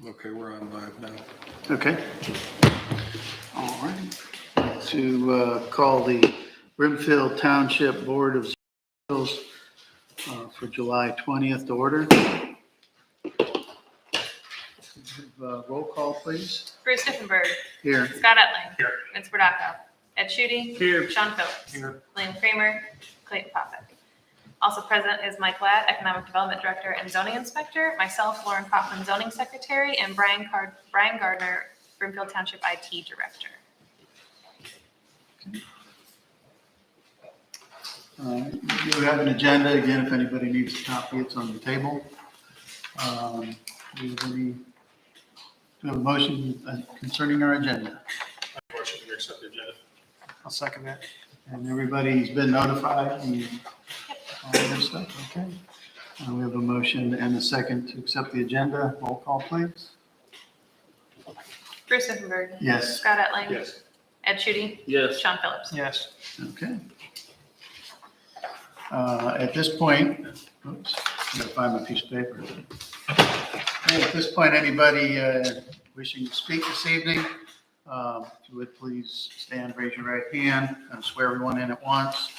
Okay, we're on live now. Okay. All right. To call the Brimfield Township Board of Appeals for July 20th to order. Roll call, please. Bruce Diffenberg. Here. Scott Etling. Here. Vince Bardacco. Ed Schutte. Here. Sean Phillips. Here. William Kramer. Clayton Popick. Also present is Mike Ladd, Economic Development Director and Zoning Inspector, myself, Lauren Kaufman, Zoning Secretary, and Brian Gardner, Brimfield Township IT Director. You have an agenda. Again, if anybody needs a copy, it's on the table. Do you have a motion concerning our agenda? Motion to accept the agenda. I'll second that. And everybody's been notified and all that stuff, okay? We have a motion and a second to accept the agenda. Roll call, please. Bruce Diffenberg. Yes. Scott Etling. Yes. Ed Schutte. Yes. Sean Phillips. Yes. Okay. At this point, oops, I gotta find my piece of paper. Okay, at this point, anybody wishing to speak this evening, if you would please stand, raise your right hand, and swear everyone in at once.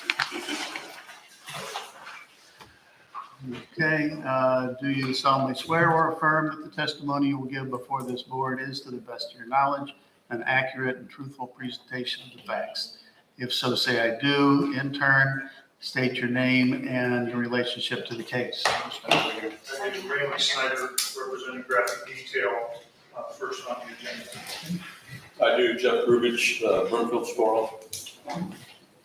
Okay, do you solemnly swear or affirm that the testimony you will give before this board is, to the best of your knowledge, an accurate and truthful presentation of the facts? If so, say I do. In turn, state your name and your relationship to the case. My name is Raymond Snyder, representing Graphic Detail, first on the agenda. I do. Jeff Rubich, Brimfield Squirrel.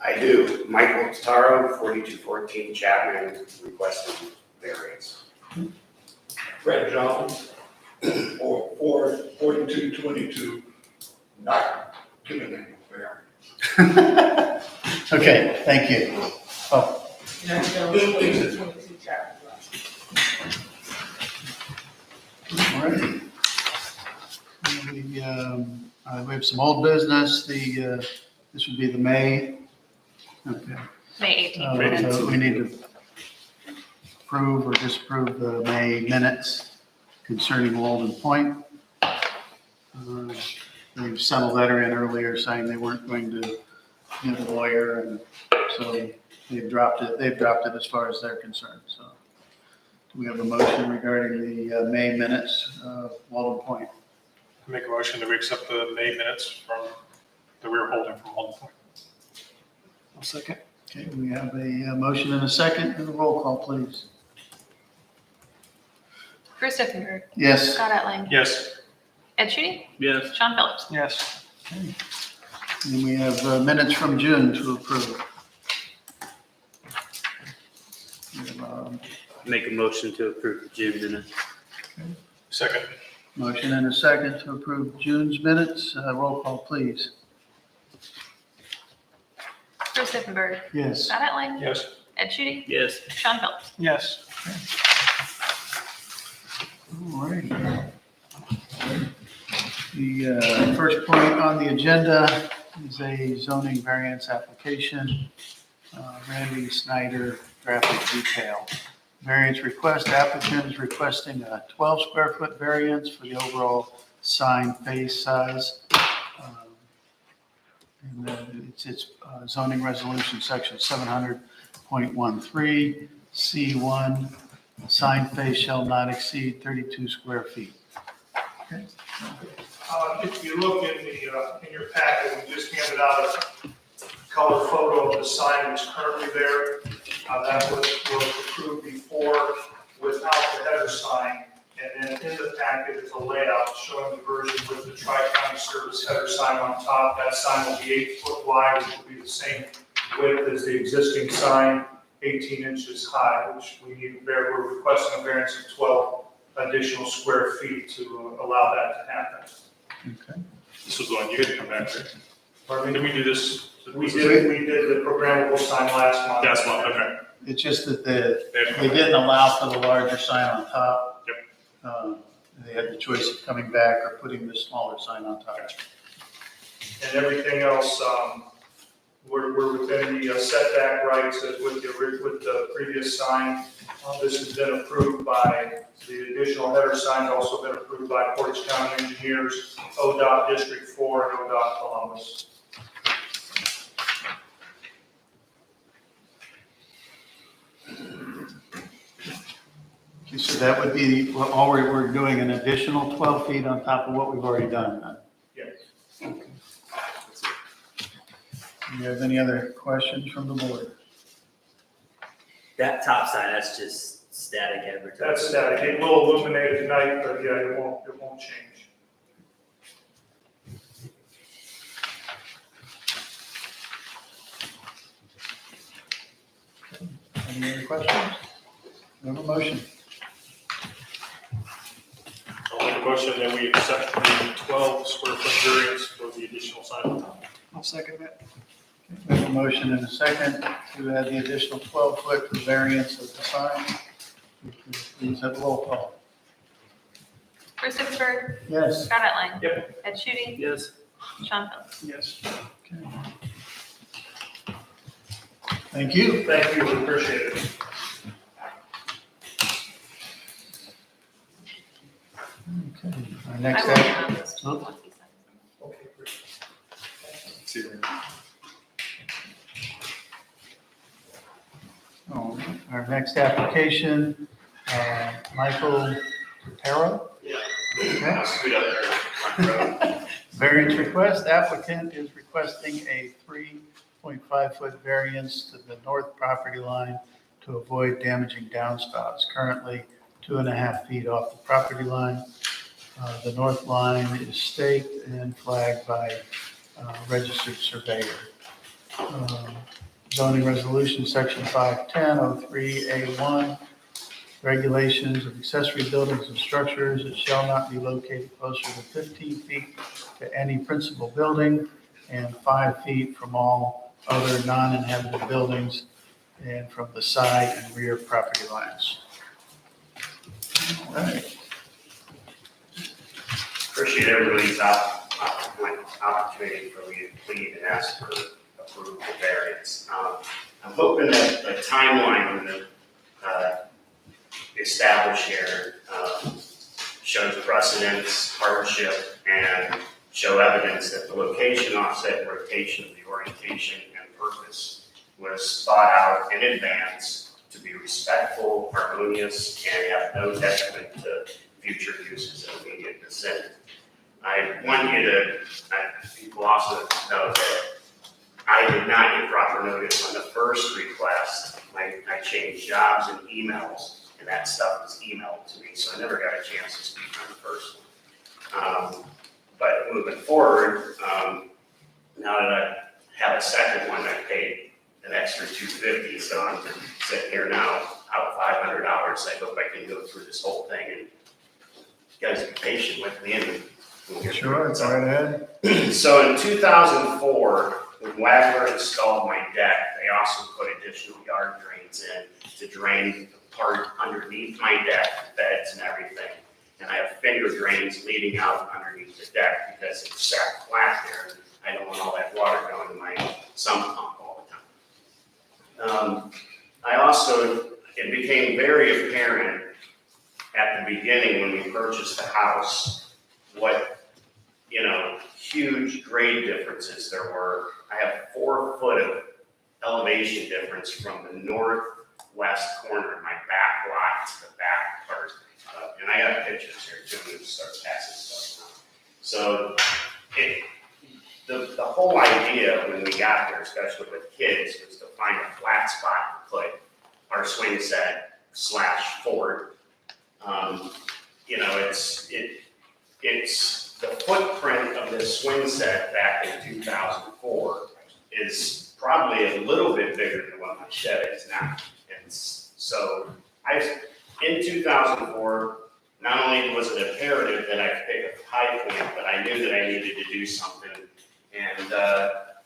I do. Michael Taro, 4214 Chapman, requesting variance. Fred Jones, or 4222, not giving any variance. Okay, thank you. Oh, all right. We have some old business. This would be the May. Okay. May 18th. So we need to approve or disapprove the May minutes concerning Walden Point. They sent a letter in earlier saying they weren't going to get a lawyer, and so they've dropped it. They've dropped it as far as they're concerned. So do we have a motion regarding the May minutes of Walden Point? Make a motion that we accept the May minutes that we were holding from Walden Point. I'll second. Okay, we have a motion and a second, and a roll call, please. Bruce Diffenberg. Yes. Scott Etling. Yes. Ed Schutte. Yes. Sean Phillips. Yes. Okay. And we have minutes from June to approve. We have, Make a motion to approve the June minutes. Second. motion and a second to approve June's minutes. Roll call, please. Bruce Diffenberg. Yes. Scott Etling. Yes. Ed Schutte. Yes. Sean Phillips. Yes. All right. The first point on the agenda is a zoning variance application. Randy Snyder, Graphic Detail. Variance request, applicant is requesting a 12 square foot variance for the overall sign face size. And it's zoning resolution section 700.13 C1. Sign face shall not exceed 32 square feet. Okay. If you look in your packet, we just handed out a color photo of the sign that's currently there. That was approved before without the header sign. And then in the packet is a layout showing the version with the Tri-County Service header sign on top. That sign will be 8 foot wide, which will be the same width as the existing sign, 18 inches high, which we're requesting a variance of 12 additional square feet to allow that to happen. Okay. This was the one you had to come back to. Pardon Did me? we do this? We did the programmable sign last month. Last month, okay. It's just that they didn't allow for the larger sign on top. Yep. They had the choice of coming back or putting the smaller sign on top. And everything else, we're within the setback rights with the previous sign. This has been approved by, the additional header sign's also been approved by Portage County Engineers, ODOT District 4, and ODOT Columbus. Okay, so that would be, well, all we're doing an additional 12 feet on top of what we've already done then? Yes. Do you have any other questions from the board? That top sign, that's just static advertising. That's static. It will illuminate at night, but yeah, it won't change. Any other questions? We have a motion. I'll make a motion that we accept the 12 square foot variance for the additional sign on top. I'll second that. We have a motion and a second to add the additional 12-foot variance of the sign. Please have a roll call. Bruce Stevensburg, Yes. Scott Etling. Yep. Ed Shooty, Yes. Sean Phillips. Yes. Okay. Thank you. Thank you, we appreciate it. Okay. Our I next will act, be on this too, once he signs them. Okay, great. See you. our next application, Michael Patero. Okay. Scoot up there, front row. Variance request, applicant is requesting a 3.5-foot variance to the north property line to avoid damaging downspouts. Currently 2.5 feet off the property line. The north line is staked and flagged by registered surveyor. Zoning resolution, section 510-03A1, regulations of accessory buildings and structures. It shall not be located closer than 15 feet to any principal building and 5 feet from all other non-inhabited buildings and from the side and rear property lines. All right. Appreciate everybody's opportunity for me to plead and ask for approval of variance. I'm hoping that the timeline on the established here shows precedence, hardship, and show evidence that the location, offset, rotation, the orientation, and purpose was thought out in advance to be respectful, harmonious, and have no detriment to future uses in the immediate vicinity. I want you to, people also know that I did not get proper notice on the first request. I changed jobs and emails, and that stuff was emailed to me, so I never got a chance to speak on the first one. But moving forward, now that I have a second one, I paid an extra $250, so I'm sitting here now out $500. I hope I can go through this whole thing, and you guys be patient with me. And we'll get through Sure, it. go right ahead. So in 2004, when Wagler installed my deck, they also put additional yard drains in to drain the part underneath my deck, beds and everything. And I have finger drains leading out underneath the deck because it's sat flat there. I don't want all that water going to my sump pump all the time. It became very apparent at the beginning when we purchased the house, what, huge grade differences there were. I have 4 foot of elevation difference from the northwest corner of my back lot to the back part. And I got pictures here too, and start passing stuff around. So the whole idea when we got there, especially with kids, was to find a flat spot to put our swing set / fort. It's the footprint of this swing set back in 2004 is probably a little bit bigger than what my shed is now. And so in 2004, not only was it imperative that I pick a high point, but I knew that I needed to do something. And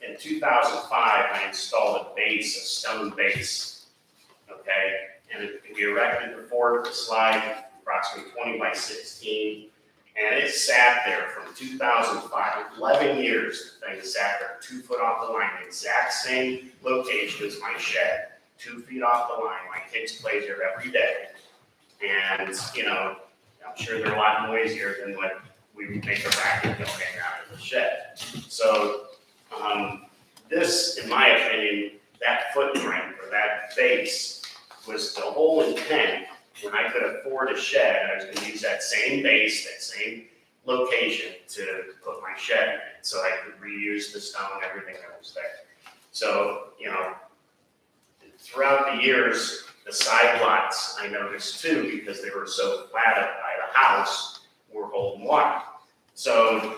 in 2005, I installed a stone base, okay? And we erected the fort, the slide, approximately 20 by 16. And it sat there from 2005, 11 years, the thing sat there 2 foot off the line, exact same location as my shed, 2 feet off the line. My kids play there every day. And, you know, I'm sure they're a lot noisier than what we would make a racket go hang out in the shed. So, this, in my opinion, that footprint or that base was the whole intent. When I could afford a shed, I was gonna use that same base, that same location to put my shed in, so I could reuse the stone, everything that was there. So, you know, throughout the years, the side lots I noticed too, because they were so flat up by the house, were holding water. So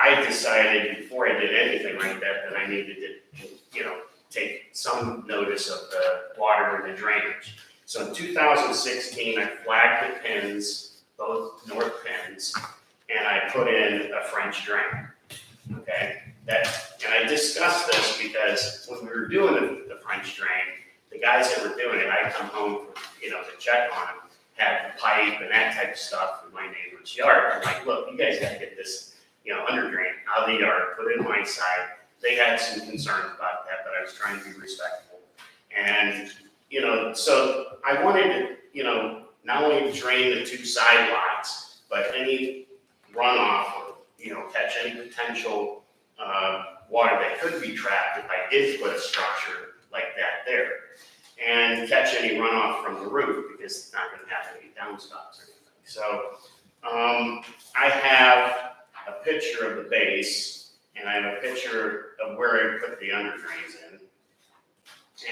I decided before I did anything like that I needed to, you know, take some notice of the water and the drainage. So in 2016, I flagged the pins, both north pins, and I put in a French drain. Okay, and I discussed this because when we were doing the French drain, the guys that were doing it, I come home, you know, to check on them, had the pipe and that type of stuff in my neighbor's yard. I'm like, look, you guys gotta get this, you know, under drain out of the yard, put it in my side. They had some concerns about that, but I was trying to be respectful. And, you know, so I wanted to, you know, not only drain the 2 side lots, but any runoff or, you know, catch any potential water that could be trapped if I did put a structure like that there. And catch any runoff from the roof because it's not gonna have any downspouts or anything. So, I have a picture of the base and I have a picture of where I put the under drains in.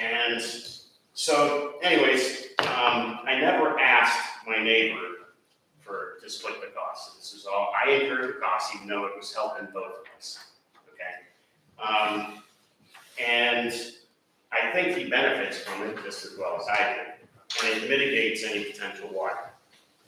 And so anyways, I never asked my neighbor to split the cost. This is all, I incurred the cost even though it was helping both of us, okay? And I think he benefits from it just as well as I do. And it mitigates any potential water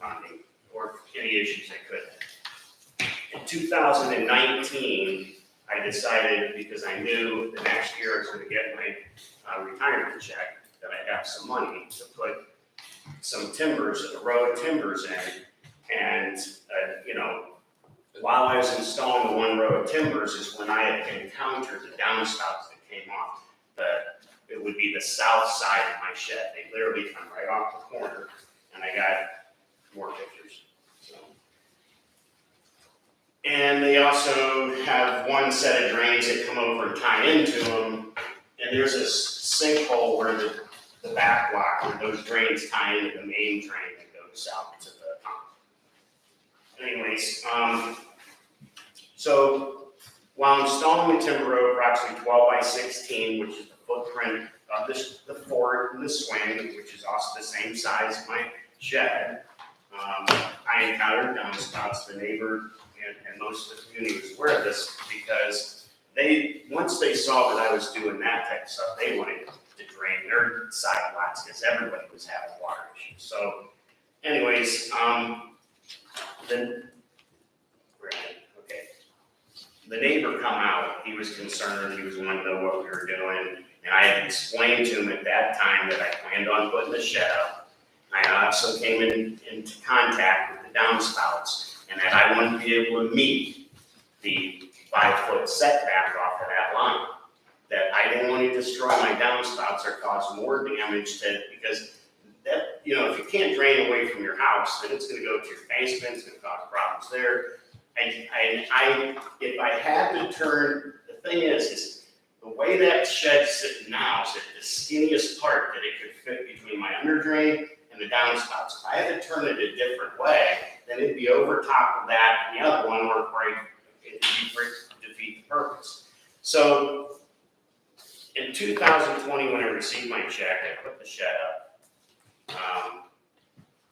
on me or any issues I could have. In 2019, I decided, because I knew the next year I was going to get my retirement check, that I'd have some money to put some timbers, a row of timbers in. And, you know, while I was installing the 1 row of timbers is when I had encountered the downspouts that came off. It would be the south side of my shed. They literally come right off the corner, and I got more pictures. So. And they also have 1 set of drains that come over and tie into them. And there's this sinkhole where the back block, where those drains tie into the main drain that goes out to the pump. Anyways, so while installing the timber row, approximately 12 by 16, which is the footprint of the fort and the swing, which is also the same size as my shed, I encountered downspouts. The neighbor and most of the community was aware of this because once they saw that I was doing that type of stuff, they wanted to drain their side lots because everybody was having water issues. So anyways, the neighbor come out, he was concerned, he was wanting to know what we were doing, and I had explained to him at that time that I planned on putting the shed up. I also came into contact with the downspouts, and that I wanted to be able to meet the 5-foot setback off of that line. That I didn't want to destroy my downspouts or cause more damage because that, you know, if you can't drain away from your house, then it's gonna go to your basement, it's gonna cause problems there. If I had to turn, the thing is the way that shed's sitting now is at the skinniest part that it could fit between my under drain and the downspouts. If I had to turn it a different way, then it'd be over top of that and the other one, or it'd defeat the purpose. So in 2020, when I received my check, I put the shed up.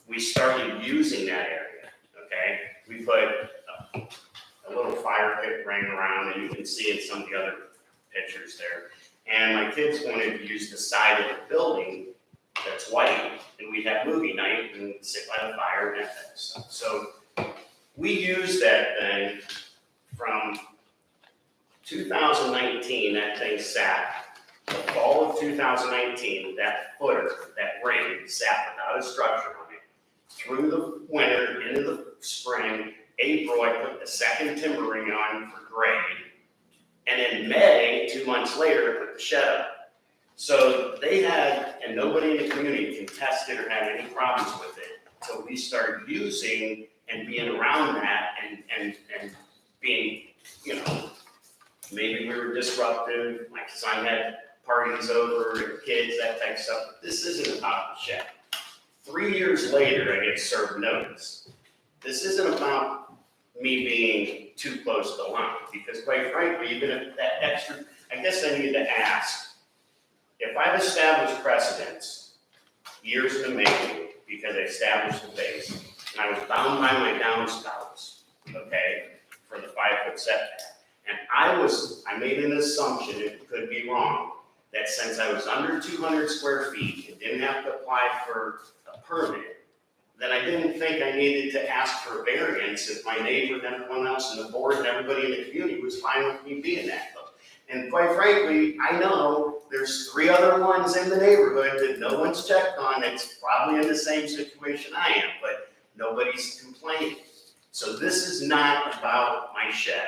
We started using that area, okay? We put a little fire pit ring around, and you can see in some of the other pictures there. And my kids wanted to use the side of the building that's white, and we'd have movie night and sit by the fire and that type of stuff. So we used that thing from 2019, that thing sat. The fall of 2019, that footer, that ring sat without a structure on it. Through the winter, into the spring, April, I put the second timber ring on for grade. And in May, 2 months later, I put the shed up. So they had, and nobody in the community contested or had any problems with it until we started using and being around that and being, you know, maybe we were disruptive. My son had parties over, kids, that type of stuff. But this isn't about the shed. 3 years later, I get served notice. This isn't about me being too close to the line, because quite frankly, even if that extra, I guess I need to ask, if I've established precedents years in the making, because I established the base, and I was bound by my downspouts, okay, for the 5-foot setback, and I made an assumption, it could be wrong, that since I was under 200 square feet and didn't have to apply for a permit, then I didn't think I needed to ask for a variance if my neighbor and everyone else in the board and everybody in the community was fine with me being that close. And quite frankly, I know there's 3 other ones in the neighborhood that no one's checked on that's probably in the same situation I am, but nobody's complaining. So this is not about my shed.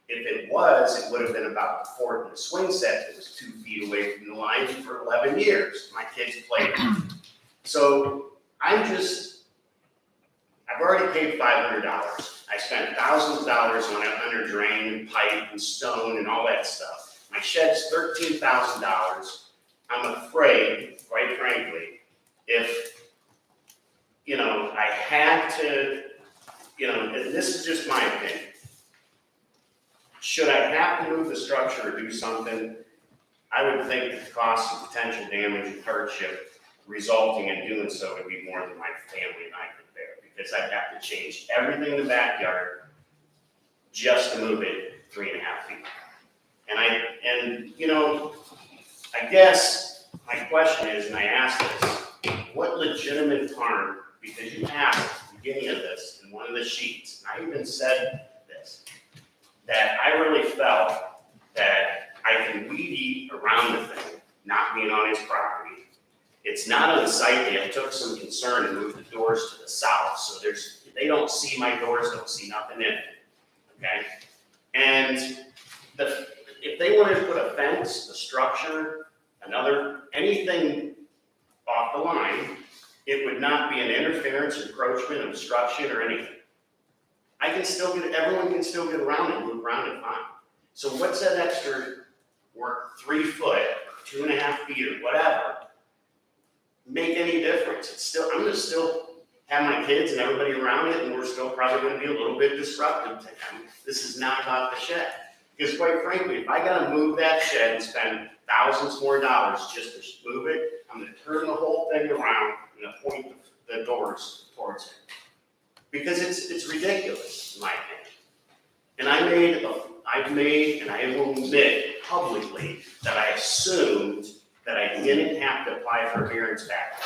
If it was, it would have been about the fort and the swing set that was 2 feet away from the line for 11 years. My kids played it. So I've already paid $500. I spent thousands of dollars on an under drain and pipe and stone and all that stuff. My shed's $13,000. I'm afraid, quite frankly, if, you know, I had to, you know, and this is just my opinion. Should I have to move the structure or do something, I would think that the cost of potential damage and hardship resulting in doing so would be more than my family and I could bear, because I'd have to change everything in the backyard just to move it 3.5 feet. And you know, I guess my question is, and I asked this, what legitimate harm, because you asked at the beginning of this in one of the sheets, and I even said this, that I really felt that I can weed eat around the thing, not being on his property. It's not unsightly. I took some concern and moved the doors to the south, so they don't see my doors, don't see nothing in it, okay? And if they wanted to put a fence, a structure, anything off the line, it would not be an interference, encroachment, obstruction, or anything. Everyone can still get around and move around and fine. So what's that extra work, 3 foot, or 2.5 feet, or whatever, make any difference? I'm gonna still have my kids and everybody around it, and we're still probably gonna be a little bit disruptive to them. This is not about the shed. Because quite frankly, if I gotta move that shed and spend thousands more dollars just to move it, I'm gonna turn the whole thing around and point the doors towards it. Because it's ridiculous, in my opinion. And I've made, and I will admit publicly, that I assumed that I didn't have to apply for a variance back.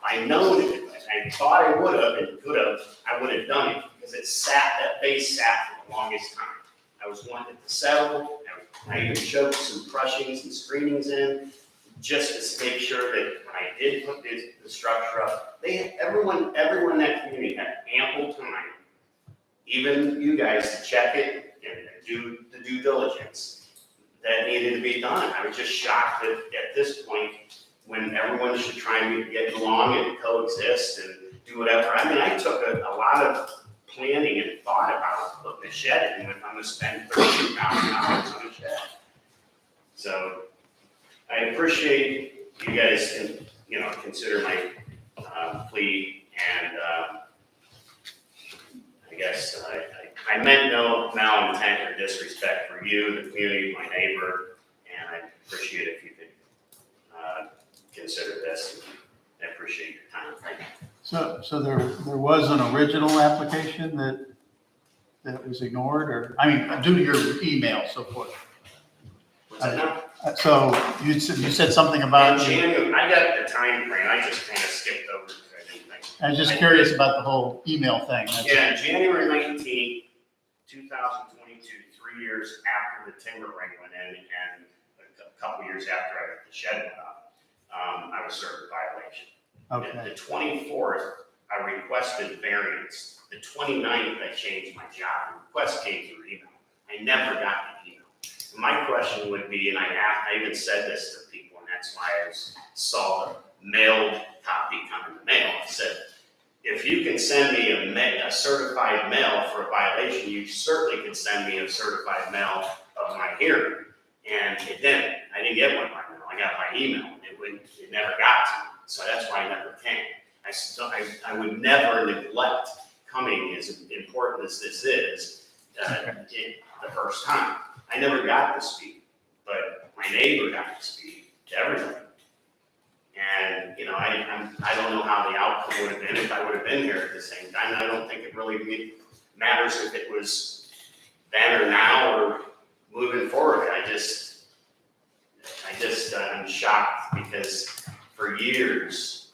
I know that I thought I would have and could have, I would have done it, because that base sat for the longest time. I was wanting it to settle. I even showed some crushings and screenings in, just to make sure that when I did put the structure up, everyone in that community had ample time, even you guys, to check it and do the due diligence that needed to be done. I was just shocked that at this point, when everyone should try and get along and coexist and do whatever. I mean, I took a lot of planning and thought about putting a shed in, if I'm gonna spend $13,000 on a shed. So I appreciate you guys can, consider my plea, and I guess I meant no malintent or disrespect for you, the community, my neighbor, and I appreciate if you could consider this. I appreciate your time. Thank you. So there was an original application that was ignored, or, due to your email, so forth. What's that now? So you said something about. January, I got the time frame, I just kind of skipped over it. I was just curious about the whole email thing. Yeah, January 19th, 2022, 3 years after the timber ring went in, and a couple years after the shed went up, I was served a violation. Okay. The 24th I requested variance. The 29th, I changed my job. The request came through email. I never got the email. My question would be, and I even said this to people, and that's why I saw the mailed copy come in the mail. I said, if you can send me a certified mail for a violation, you certainly can send me a certified mail of my hearing. And it didn't. I didn't get one by mail. I got by email. It never got to me. So that's why I never came. I would never neglect coming, as important as this is, the first time. I never got to speak, but my neighbor got to speak to everybody. And, I don't know how the outcome would have been if I would have been here at the same time. I don't think it really matters if it was then or now or moving forward. I'm shocked because for years,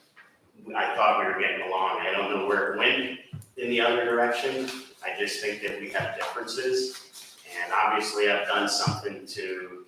I thought we were getting along. I don't know where it went in the other direction. I just think that we have differences. And obviously I've done something to,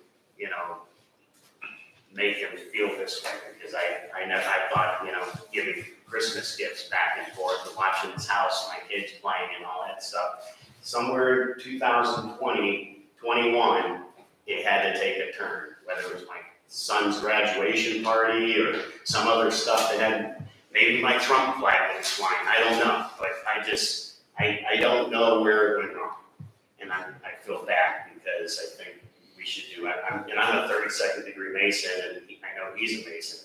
make him feel this way, because I thought, giving Christmas gifts back and forth and watching his house, my kids playing and all that stuff. Somewhere in 2020, 21, it had to take a turn, whether it was my son's graduation party or some other stuff that had, maybe my Trump flag was flying, I don't know, but I don't know where it went wrong. And I feel bad because I think we should do it. I'm a 32nd degree Mason, and I know he's a Mason,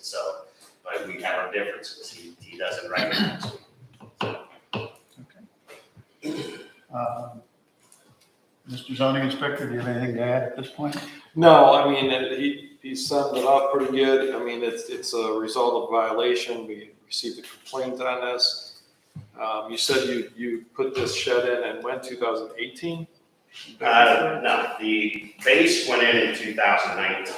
but we have a difference because he doesn't recognize me. Mr. Zoning Inspector, do you have anything to add at this point? No, I mean, he summed it up pretty good. I mean, it's a result of violation. We received a complaint on this. You said you put this shed in when, 2018? No, the base went in 2019.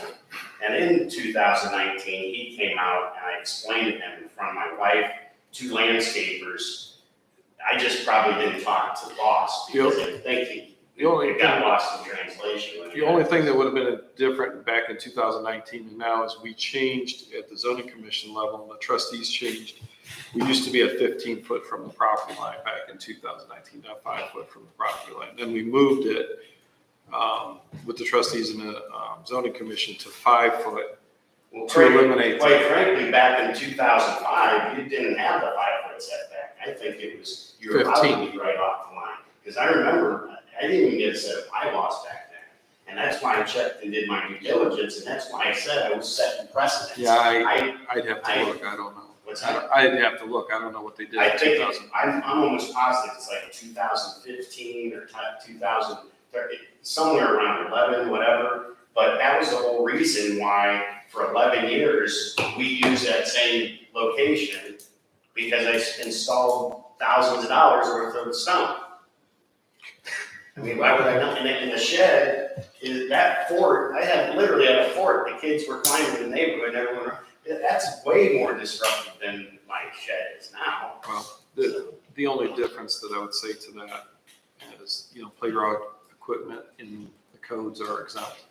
And in 2019, he came out and I explained to him in front of my wife, 2 landscapers. I just probably didn't talk to the boss because I think it got lost in translation. The only thing that would have been different back in 2019 and now is we changed at the zoning commission level, and the trustees changed. We used to be at 15 foot from the property line back in 2019, now 5 foot from the property line. Then we moved it with the trustees and the zoning commission to 5 foot to eliminate. Quite frankly, back in 2005, you didn't have the 5 foot setback. I think it was, you were allowed to be right off the line. Because I remember, I didn't even get a set of bylaws back then. And that's why I checked and did my due diligence, and that's why I said I was setting precedents. Yeah, I'd have to look, I don't know. What's that? I'd have to look, I don't know what they did I in think, 2000. I'm almost positive it's like 2015 or 2030, somewhere around 11, whatever. But that was the whole reason why for 11 years, we used that same location because I installed thousands of dollars worth of stone. I mean, why would I not? And the shed is that fort. I had literally had a fort. The kids were climbing in the neighborhood. And everyone, that's way more disruptive than my shed is now. Well, the only difference that I would say to that is, playground equipment in the codes are exempt.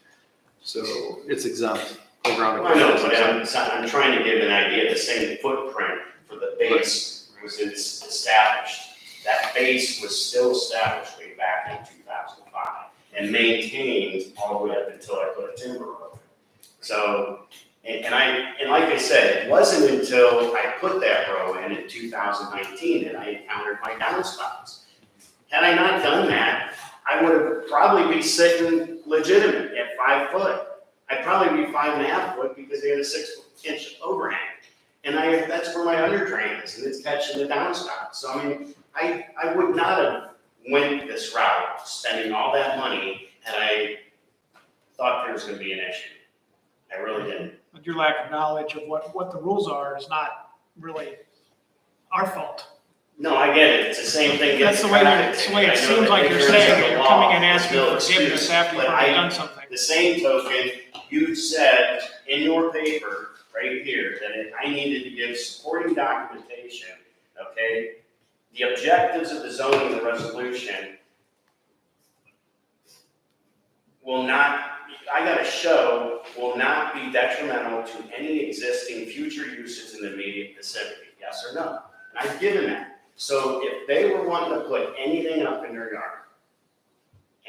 So it's exempt. Playground I know, equipment is but exempt. I'm trying to give an idea. The same footprint for the base was established. That base was still established way back in 2005 and maintained all the way up until I put a timber road. So, and like I said, it wasn't until I put that row in 2019 that I encountered my downspouts. Had I not done that, I would have probably be sitting legitimate at 5 foot. I'd probably be 5.5 foot because they had a 6-inch overhang. And that's where my under drain is, and it's catching the downspout. So I mean, I would not have went this route, spending all that money, had I thought there was gonna be an issue. I really didn't. But your lack of knowledge of what the rules are is not really our fault. No, I get it, it's the same thing. That's the way it seems like you're saying, you're coming and asking for forgiveness after you've already done something. The same token, you said in your paper, right here, that I needed to give supporting documentation, okay? The objectives of the zoning and the resolution will not, I gotta show, will not be detrimental to any existing future uses in the immediate vicinity, yes or no? And I give him that. So if they were wanting to put anything up in their yard,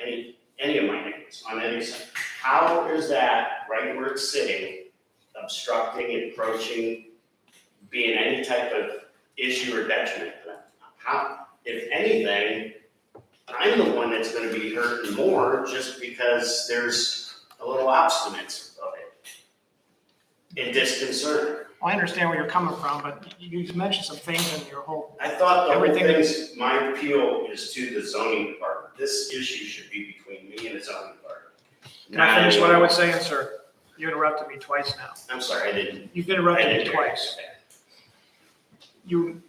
any of my neighbors on any side, how is that right where it's sitting, obstructing, encroaching, being any type of issue or detriment to them? How, if anything, I'm the one that's gonna be hurting more just because there's a little obstinance of it. And disconcern. Well, I understand where you're coming from, but you mentioned some things in your whole, I thought the whole Everything thing's, my appeal is to the zoning department. This issue should be between me and the zoning department. can I finish what I was saying, sir? You interrupted me twice now. I'm sorry, I didn't. You've I interrupted didn't me hear twice. that. In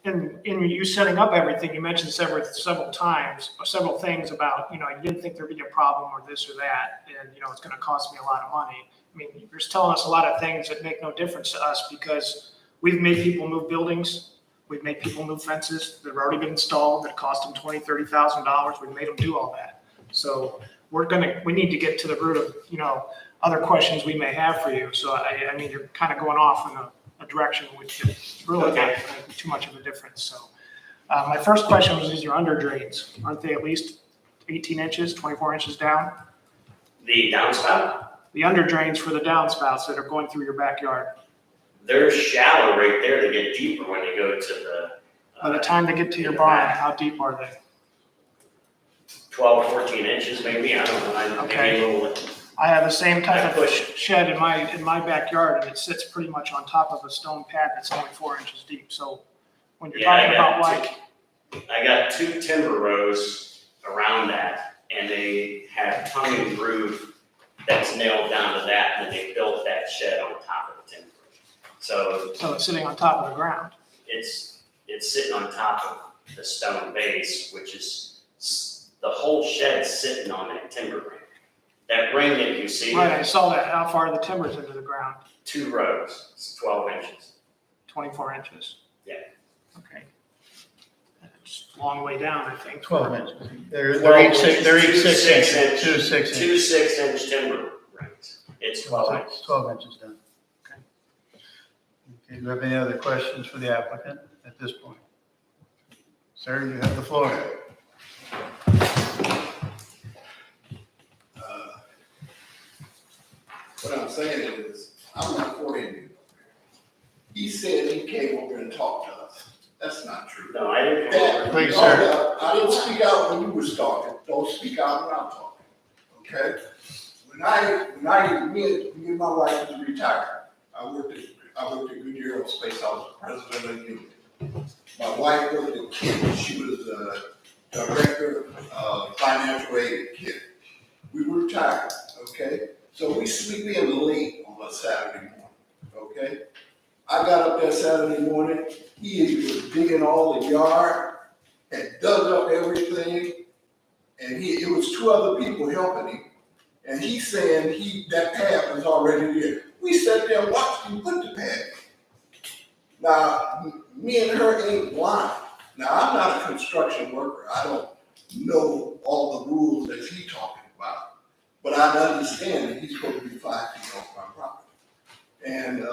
you setting up everything, you mentioned several times, or several things about, you didn't think there'd be a problem or this or that, and, it's gonna cost me a lot of money. I mean, you're just telling us a lot of things that make no difference to us because we've made people move buildings. We've made people move fences that have already been installed that cost them $20,000, $30,000. We've made them do all that. So we need to get to the root of, other questions we may have for you. So I mean, you're kind of going off in a direction which is really not Okay. making too much of a difference. So my first question was, is your under drains, aren't they at least 18 inches, 24 inches down? The downspout, The under drains for the downspouts that are going through your backyard. they're shallow right there. They get deeper when they go to the By the time they get to your barn, how deep are they? 12, 14 inches maybe. I don't know. Maybe Okay. a little. I have the same type I of push. shed in my backyard, and it sits pretty much on top of a stone pad that's only 4 inches deep. So when you're Yeah, I talking got about like, I got 2 timber rows around that, and they had tongue and groove that's nailed down to that, and they built that shed on top of the timber. So so it's sitting on top of the ground. it's sitting on top of the stone base, which is the whole shed sitting on that timber ring. That ring that you see, Right, I saw that. How far are the timbers into the ground? 2 rows, it's 12 inches. 24 inches? Yeah. Okay. It's a long way down, I think. 12 inches. They're 12 each inches, they're each two 6 6 inches, inch- 2 6 inches. 2 6-inch timber rings. It's 12 So inches. it's 12 inches down. Okay. Okay, do you have any other questions for the applicant at this point? Sir, you have the floor. What I'm saying is, I'm not for him. He said he came over and talked to us. That's not true. No, I didn't come over. Please, sir. I didn't speak out when you was talking. Don't speak out when I'm talking, okay? Me and my wife was retired. I worked at Goodyear Aerospace. I was the president of the union. My wife worked at KIT. She was the director of financial aid at KIT. We were retired, okay? So we sleep in late on a Saturday morning, okay? I got up that Saturday morning, he was digging all the yard, had dug up everything, and it was 2 other people helping him. And he's saying that pad was already there. We sat there and watched him put the pad. Now, me and her ain't blind. Now, I'm not a construction worker. I don't know all the rules that he's talking about. But I understand that he's supposed to be 5 feet off my property. And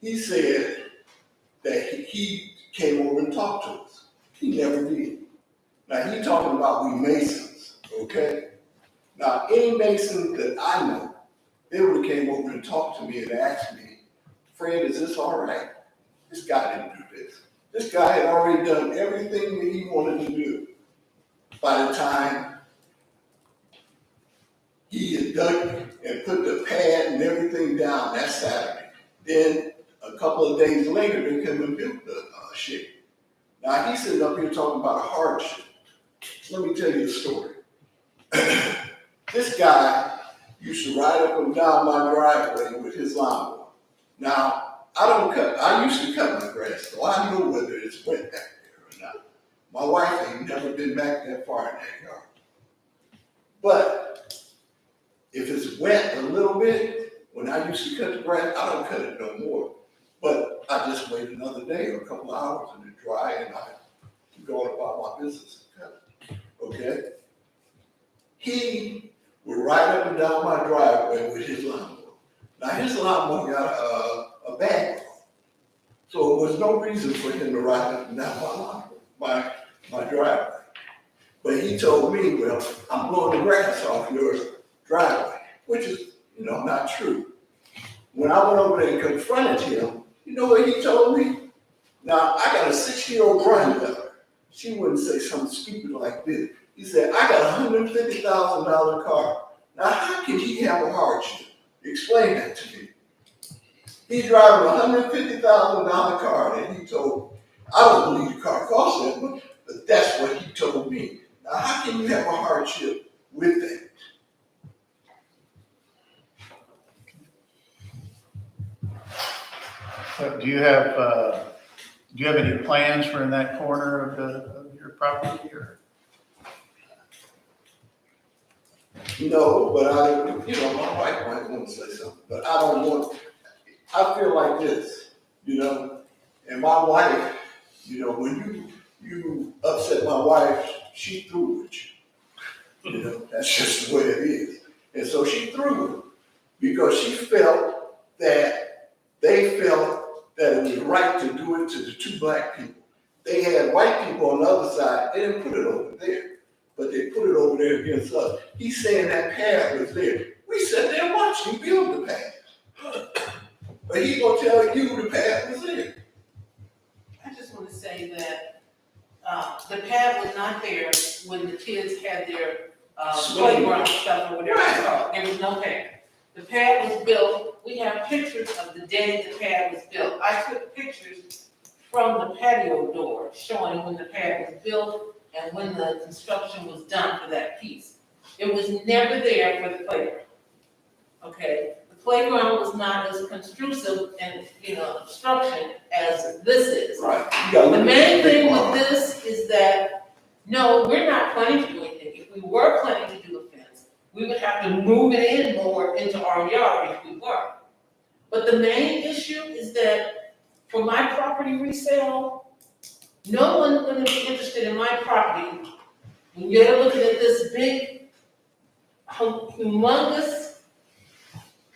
he said that he came over and talked to us. He never did. Now, he talking about we Masons, okay? Now, any Mason that I know, they would have came over and talked to me and asked me, Fred, is this all right? This guy didn't do this. This guy had already done everything that he wanted to do by the time he had dug and put the pad and everything down that Saturday. Then a couple of days later, they came and built the shed. Now he's sitting up here talking about a hardship. Let me tell you a story. This guy used to ride up and down my driveway with his lawnmower. Now, I used to cut my grass, so I know whether it's wet back there or not. My wife ain't never been back that far in that yard. But if it's wet a little bit, when I used to cut the grass, I don't cut it no more. But I just wait another day or a couple of hours and it dry and I go about my business and cut it. Okay? He would ride up and down my driveway with his lawnmower. Now his lawnmower got a bag on it. So So there was no reason for him to ride up and down my driveway. But he told me, well, I'm blowing the grass off your driveway, which is, not true. When I went over there and confronted him, you know what he told me? Now, I got a 6-year-old granddaughter. She wouldn't say something stupid like this. He said, I got a $150,000 car. Now, how can he have a hardship? Explain that to me. He's driving a $150,000 car, and he told me, I don't believe the car cost that much, but that's what he told me. Now, how can you have a hardship with that? Do you have any plans for in that corner of your property or? No, but my wife might want to say something, but I don't want, I feel like this, and my wife, when you upset my wife, she through with you. That's just the way it is. And so she threw because she felt that they felt that it was right to do it to the 2 black people. They had white people on the other side, they didn't put it over there, but they put it over there against us. He's saying that path was there. We sat there and watched him build the path. But he's gonna tell you the path was there. I just want to say that the pad was not there when the kids had their playground stuff or whatever it's called. There was no pad. The pad was built. We have pictures of the day the pad was built. I took pictures from the patio door showing when the pad was built and when the construction was done for that piece. It was never there for the playground. Okay? The playground was not as constructive and, obstruction as this is. Right. The main thing with this is that, no, we're not planning to do anything. If we were planning to do a fence, we would have to move it in more into our yard if we were. But the main issue is that for my property resale, no one's gonna be interested in my property when you're looking at this big, humongous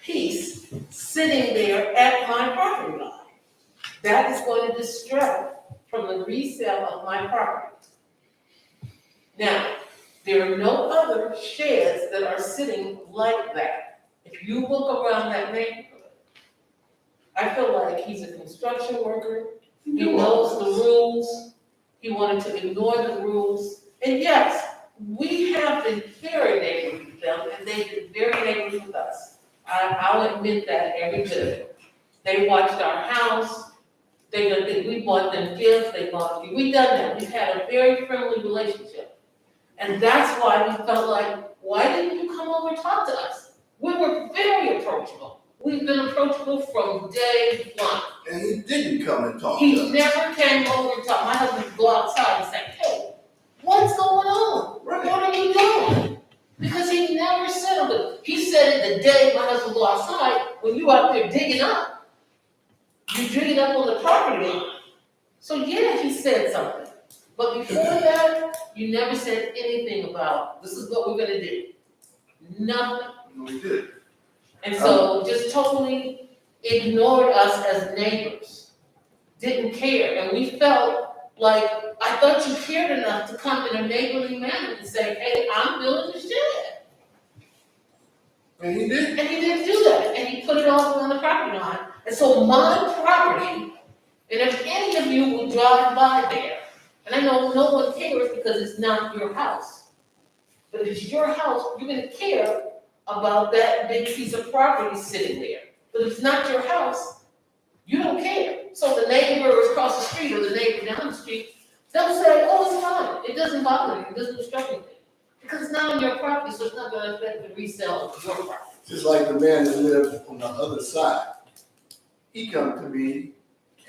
piece sitting there at my property line. That is going to distract from the resale of my property. Now, there are no other sheds that are sitting like that. If you look around that neighborhood, I feel like he's a construction worker. He knows the rules. He wanted to ignore the rules. And yes, we have been very neighborly with them, and they've been very neighborly with us. I'll admit that every bit of it. They watched our house. We bought them gifts. We've done that. We've had a very friendly relationship. And that's why we felt like, why didn't you come over and talk to us? We were very approachable. We've been approachable from day one. And he didn't come and talk to us. He never came over and talked. My husband would go outside and say, hey, what's going on? Right. What are you doing? Because he never said it. He said it the day my husband would go outside when you out there digging up. You digging up on the property line. So yeah, he said something. But before that, you never said anything about, this is what we're gonna do. Nothing. No, he did. And so just totally ignored us as neighbors. Didn't care. And we felt like, I thought you cared enough to come in a neighborly manner and say, hey, I'm building a shed. And he did. And he didn't do that. And he put it all on the property line. And so my property, and if any of you will drive by there, and I know no one cares because it's not your house. But if it's your house, you're gonna care about that big piece of property sitting there. But if it's not your house, you don't care. So the neighbor across the street or the neighbor down the street, they'll say, oh, it's fine. It doesn't bother me. It doesn't obstruct anything. Because it's not on your property, so it's not gonna affect the resale of your property. Just like the man that lived on the other side. He come to me,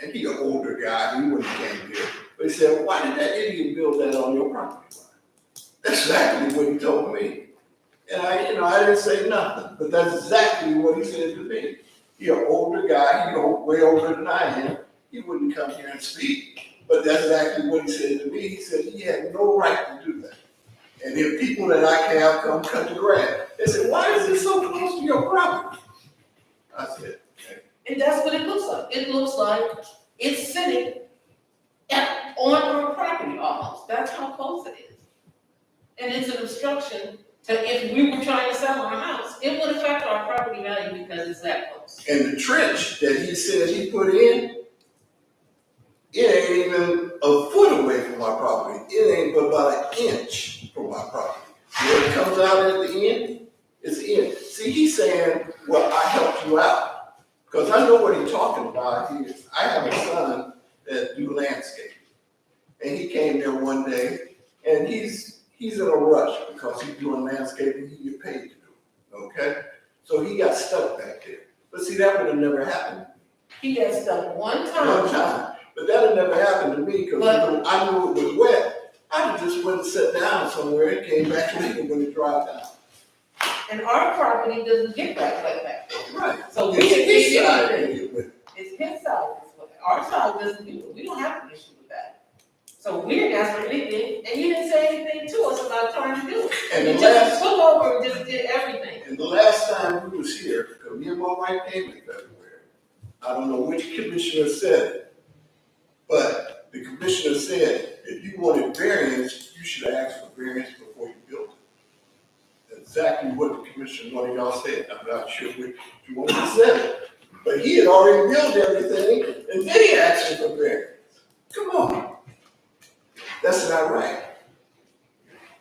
and he an older guy, he wouldn't have came here. But he said, why did that idiot build that on your property line? That's exactly what he told me. And I didn't say nothing, but that's exactly what he said to me. He an older guy, way older than I am. He wouldn't come here and speak, but that's exactly what he said to me. He said he had no right to do that. And if people that I can have come cut the grass, they said, why is it so close to your property? I said, okay. And that's what it looks like. It looks like It's sitting on our property almost. That's how close it is. And it's an obstruction to, if we were trying to sell our house, it would affect our property value because it's that close. And the trench that he said he put in, it ain't even a foot away from my property. It ain't but about an inch from my property. Where it comes out at the end, it's in. See, he's saying, well, I helped you out. Because I know what he's talking about. I have a son that do landscaping. And he came there one day, and he's in a rush because he's doing landscaping, he get paid to do it, okay? So he got stuck back there. But see, that would have never happened. He got stuck one time. One time. But that had never happened to me because I knew it was wet. I just went and sat down somewhere and came back leaving when it dried down. And our property doesn't get that wet back there. Right. So we It's can his get side anything. that get wet. It's his side that's wet. Our side doesn't do it. We don't have an issue with that. So we didn't ask for anything, and you didn't say anything to us about trying to do it. And You the just last, took over and just did everything. and the last time we was here, because me and my wife came in February, I don't know which commissioner said it, but the commissioner said, if you wanted variance, you should ask for variance before you built it. That's exactly what the commissioner, one of y'all said. I'm not sure which one he said it. But he had already built everything, and then he asked for variance. Come on. That's not right.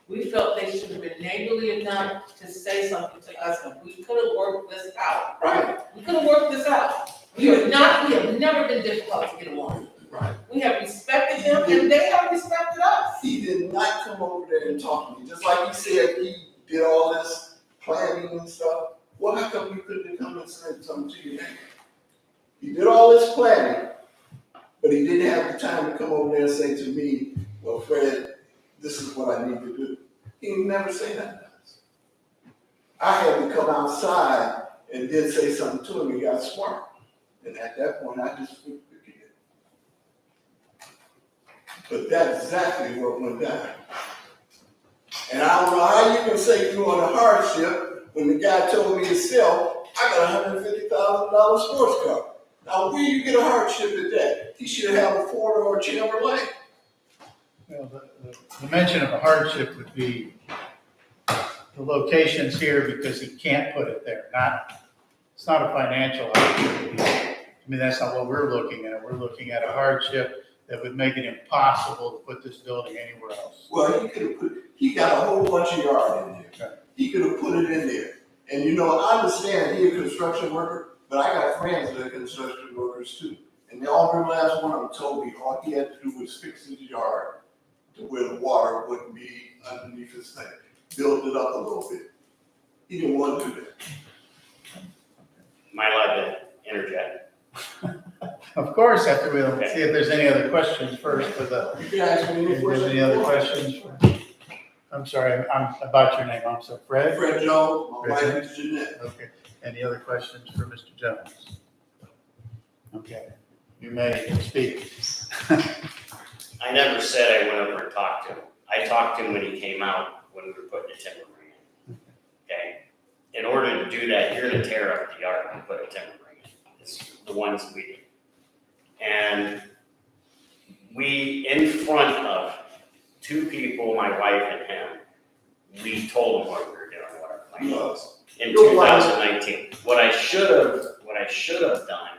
We felt they should have been neighborly enough to say something to us, and we could have worked this out. Right. We could have worked this out. We have never been difficult to get along. Right. We have respected them, and they have respected us. He did not come over there and talk to me. Just like he said he did all this planning and stuff. Well, how come you couldn't come and say something to your neighbor? He did all this planning, but he didn't have the time to come over there and say to me, well, Fred, this is what I need to do. He never say that to us. I had to come outside and then say something to him. He got smart. And at that point, I just forget. But that's exactly what went down. And I don't know how you can say you're on a hardship when the guy told me to sell, I got a $150,000 sports car. Now, where you get a hardship at that? He should have a Ford or a Chevrolet. Well, the mention of a hardship would be the location's here because he can't put it there. It's not a financial hardship. I mean, that's not what we're looking at. We're looking at a hardship that would make it impossible to put this building anywhere else. Well, he got a whole bunch of yard in there. He could have put it in there. And you know, I understand he's a construction worker, but I got friends that are construction workers too. And the last one of them told me all he had to do was fix his yard to where the water wouldn't be underneath his thing. Build it up a little bit. He didn't want to do that. Am I allowed to interject? Of course, after we'll see if there's any other questions first for the, You can ask me if there's any other questions. I'm sorry, I'm about your name. I'm sorry, Fred? Fred Jones, my Fred wife is Jeanette. Okay. Any other questions for Mr. Jones? Okay, you may speak. I never said I went over and talked to him. I talked to him when he came out, when we were putting the timber ring in. Okay? In order to do that, you're gonna tear up the yard and put a timber ring in. It's the ones we did. And we, in front of two people, my wife and him, we told him what we were doing, what our plan was. In 2019, what I should have done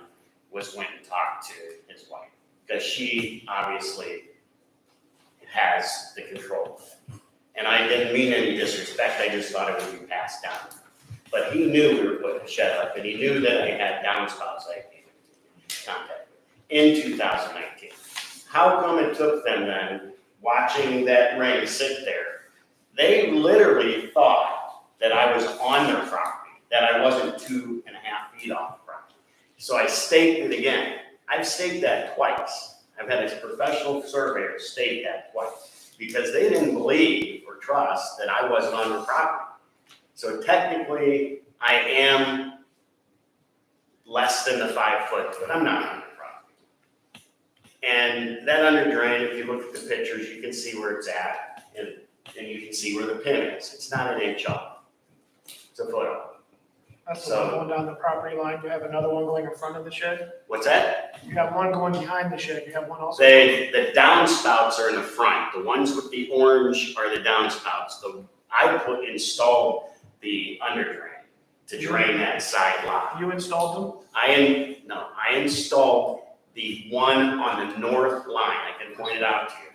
was went and talked to his wife, because she obviously has the control. And I didn't mean any disrespect, I just thought it would be passed down. But he knew we were putting a shed up, and he knew that I had downspouts I needed to contact in 2019. How come it took them then, watching that ring sit there, they literally thought that I was on their property, that I wasn't 2.5 feet off the property. So I staked it again. I've staked that twice. I've had a professional surveyor stake that twice because they didn't believe or trust that I wasn't on their property. So technically, I am less than the 5 foot, but I'm not on their property. And that under drain, if you look at the pictures, you can see where it's at, and you can see where the pin is. It's not an inch off. It's a foot off. That's the one going down the property line. Do you have another one going in front of the shed? What's that? You have one going behind the shed, you have one also. The downspouts are in the front. The ones with the orange are the downspouts. I installed the underdrain to drain that side lot. You installed them? I installed the one on the north line. I can point it out to you.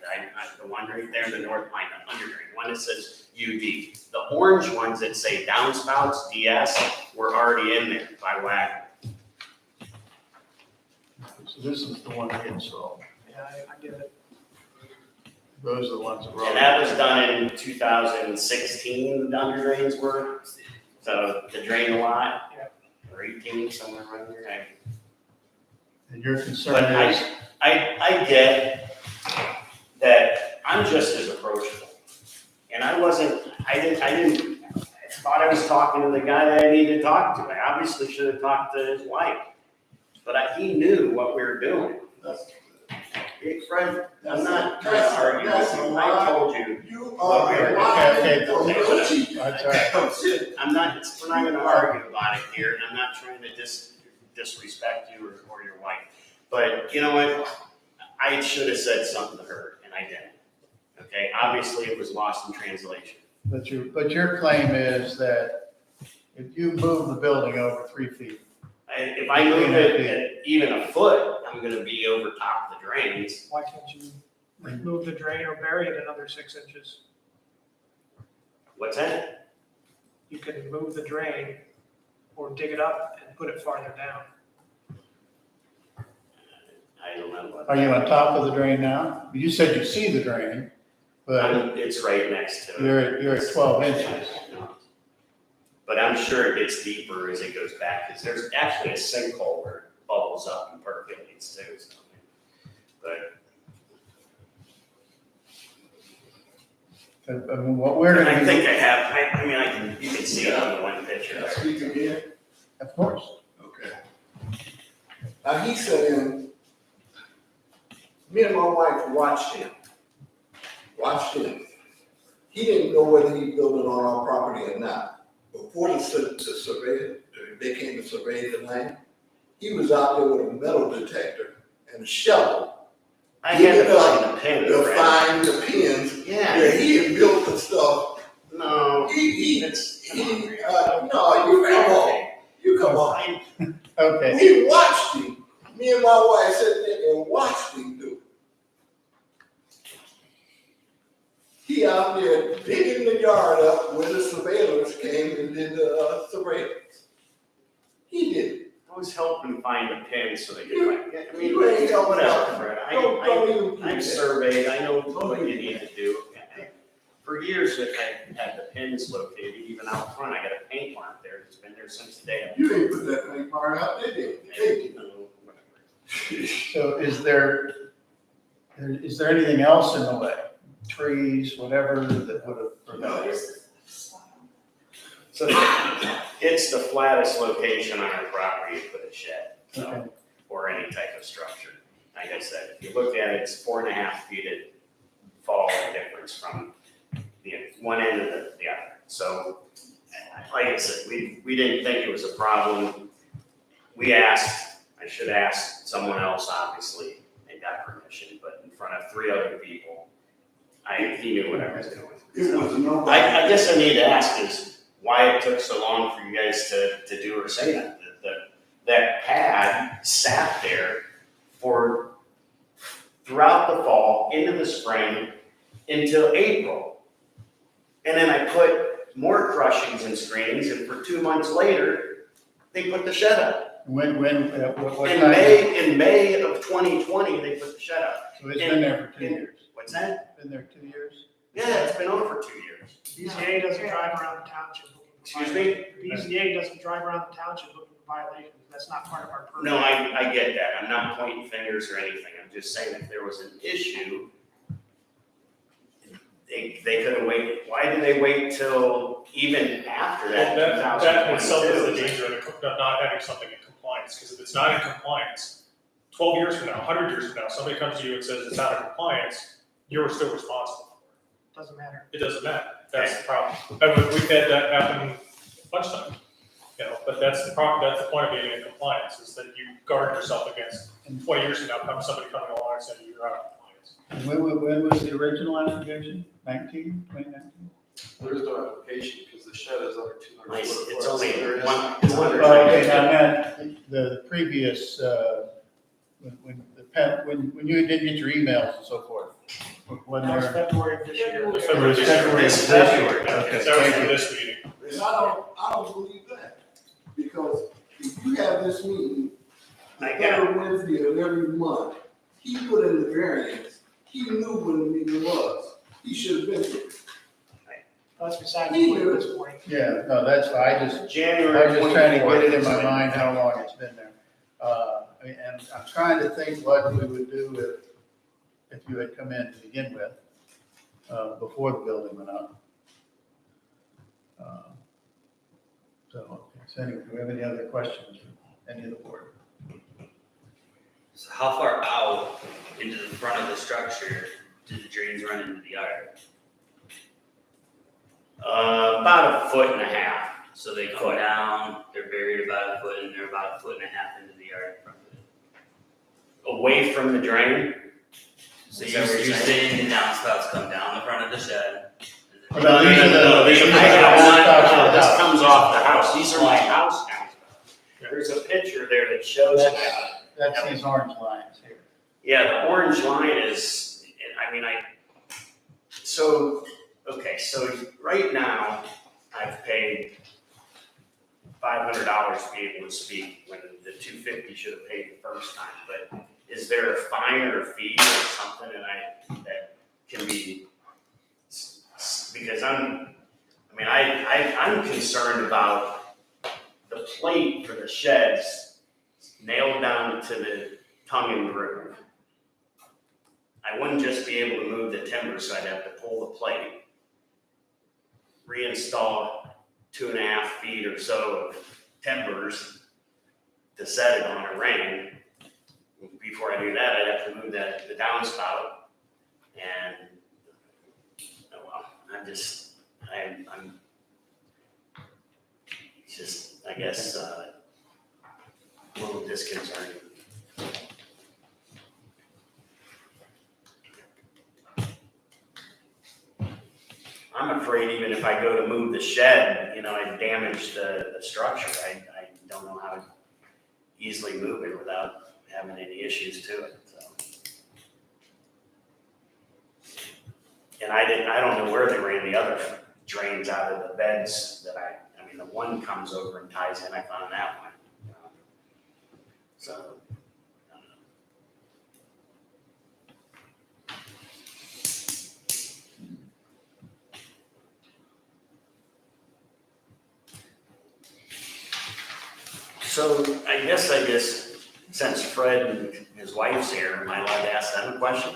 The one right there, the north line, the underdrain, one that says UD. The orange ones that say downspouts, DS, were already in there by Wagner. So this is the one we installed. Yeah, I get it. Those are the ones that were. And that was done in 2016, the underdrains were, so to drain a lot. Yeah. Or 18, somewhere around there. And your concern But is, I get that I'm just as approachable. And I thought I was talking to the guy that I needed to talk to. I obviously should have talked to his wife. But he knew what we were doing. Hey, Fred, I'm not trying to argue with you. I told you. You are lying. that's right. We're not gonna argue about it here, and I'm not trying to disrespect you or your wife. But you know what? I should have said something to her, and I didn't. Okay, obviously it was lost in translation. But your claim is that if you move the building over 3 feet, If I move it even a foot, I'm gonna be over top of the drains. Why can't you remove the drain or bury it another 6 inches? What's that? You can move the drain or dig it up and put it farther down. I don't know what. are you on top of the drain now? You said you see the drain, but It's right next to it. you're at 12 inches. But I'm sure it gets deeper as it goes back, because there's actually a sinkhole where it bubbles up and percolates too, so. But I mean, what we're I gonna think I have, you can see it on the one picture there. Speak again? do, of course. Okay. Now, he said me and my wife watched him. He didn't know whether he built it on our property or not. Before the surveyor, they came to survey the land, he was out there with a metal detector and a shovel. I had to find the pin, To right? find the pins Yeah. where he had built the stuff. No. No, you You come on. Okay, We watched him. Me and my wife sat there and watched him do it. He out there digging the yard up where the surveillance came and did the surveillance. He did it. I was helping find the pin so they You- could, you ain't helping whatever, nothing. Fred. Don't even do I've that. surveyed, I know what you need to do. For years, I had the pins located, even out front, I got a paint mark there, it's been there since the day. You ain't put that thing far out, did you? so is there anything else in the way? Trees, whatever, that would have prevented it? So it's the flattest location on our property to put a shed, Okay. or any type of structure. Like I said, if you look at it, it's 4.5 feet of fall difference from the one end of the other. So, like I said, we didn't think it was a problem. I should ask someone else, obviously, and got permission, but in front of 3 other people, he knew what I was doing. It was no. I guess I need to ask is why it took so long for you guys to do or say that. That pad sat there throughout the fall, into the spring, until April. And then I put more crushings and screenings, and for 2 months later, they put the shed up. What In time? May of 2020, they put the shed up. So it's been there for 2 years. What's that? Been there 2 years? Yeah, it's been over 2 years. BZA doesn't drive around the township looking for Excuse violations. me? BZA doesn't drive around the township looking for violations. That's not part of our purview. No, I get that. I'm not pointing fingers or anything. I'm just saying if there was an issue, they could have waited. Why did they wait till even after that? That itself is the 2022? danger of not having something in compliance, because if it's not in compliance, 12 years from now, 100 years from now, somebody comes to you and says it's out of compliance, you're still responsible for Doesn't matter. it. It doesn't matter. That's the problem. And we've had that happen a bunch of times. You know, but that's the point of being in compliance, is that you guard yourself against, in 20 years from now, somebody coming along and saying you're out of compliance. When was the original application? 2019? There is no application because the shed is under 200. Nice. square It's foot, only so there is- one- it's one- under- Okay, I meant the previous, when you didn't get your emails and so forth. When That was there, February of this year. February of this year. February of This this February. year. Okay, That was thank for you. this meeting. And I don't believe that, because if you have this meeting, the I get third Wednesday of every month, he put in the variance, he knew when the meeting was, he should have been there. That's beside the point at this point. Yeah, no, that's fine, I just January I'm just trying to 24th get it in is my when- mind how long it's been there. And I'm trying to think what we would do if you had come in to begin with, before the building went up. So anyway, do we have any other questions from any of the board? So how far out into the front of the structure do the drains run into the yard? About 1.5 feet. So they come down, they're buried about a foot, and they're about 1.5 feet into the yard in front of it. Away from the drain. So Is you're that what you're saying the downspouts come down the front of the shed? and No, then- these are the- These are these my are the house. downspouts of the This house. comes off the house. These are my house downspouts. There's a picture there that shows that. That's these orange lines here. Yeah, the orange line is, so right now, I've paid $500 to be able to speak, when the $250 should have paid the first time, but is there a fine or a fee or something that can be, because I'm concerned about the plate for the sheds nailed down to the tongue and groove. I wouldn't just be able to move the timber, so I'd have to pull the plate, reinstall 2.5 feet or so of timbers to set it on a ring. Before I do that, I'd have to move the downspout, and I'm just I guess a little disconcerting. I'm afraid even if I go to move the shed, I damage the structure. I don't know how to easily move it without having any issues to it, so. And I don't know where they ran the other drains out of the beds that the one comes over and ties in, I found that one. So, I don't know. So I guess since Fred and his wife's here, am I allowed to ask them a question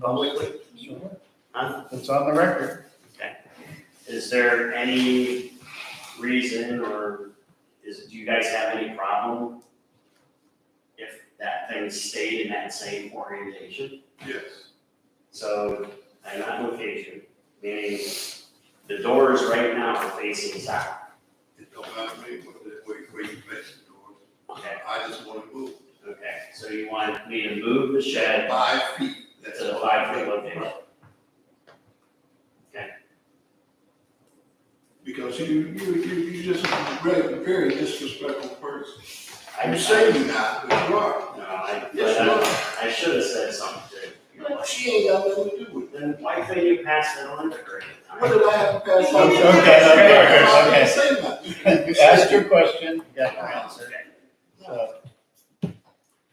publicly? Sure. Huh? It's on the record. Is there any reason, or do you guys have any problem if that thing stayed in that same orientation? Yes. So, at that location, meaning the doors right now are facing south. It don't matter to me where you place the doors. Okay. I just want to move Okay, so you want me to move the shed 5 feet. to the 5 foot location? Because you just very disrespectful person. I You say you're not, but you are. No, Yes, you are. I should have said something to But she ain't got nothing to do with it. Then why couldn't you pass it on to her? What did I have to pass on? Okay. I didn't say nothing. You asked your question, you got your answer. So,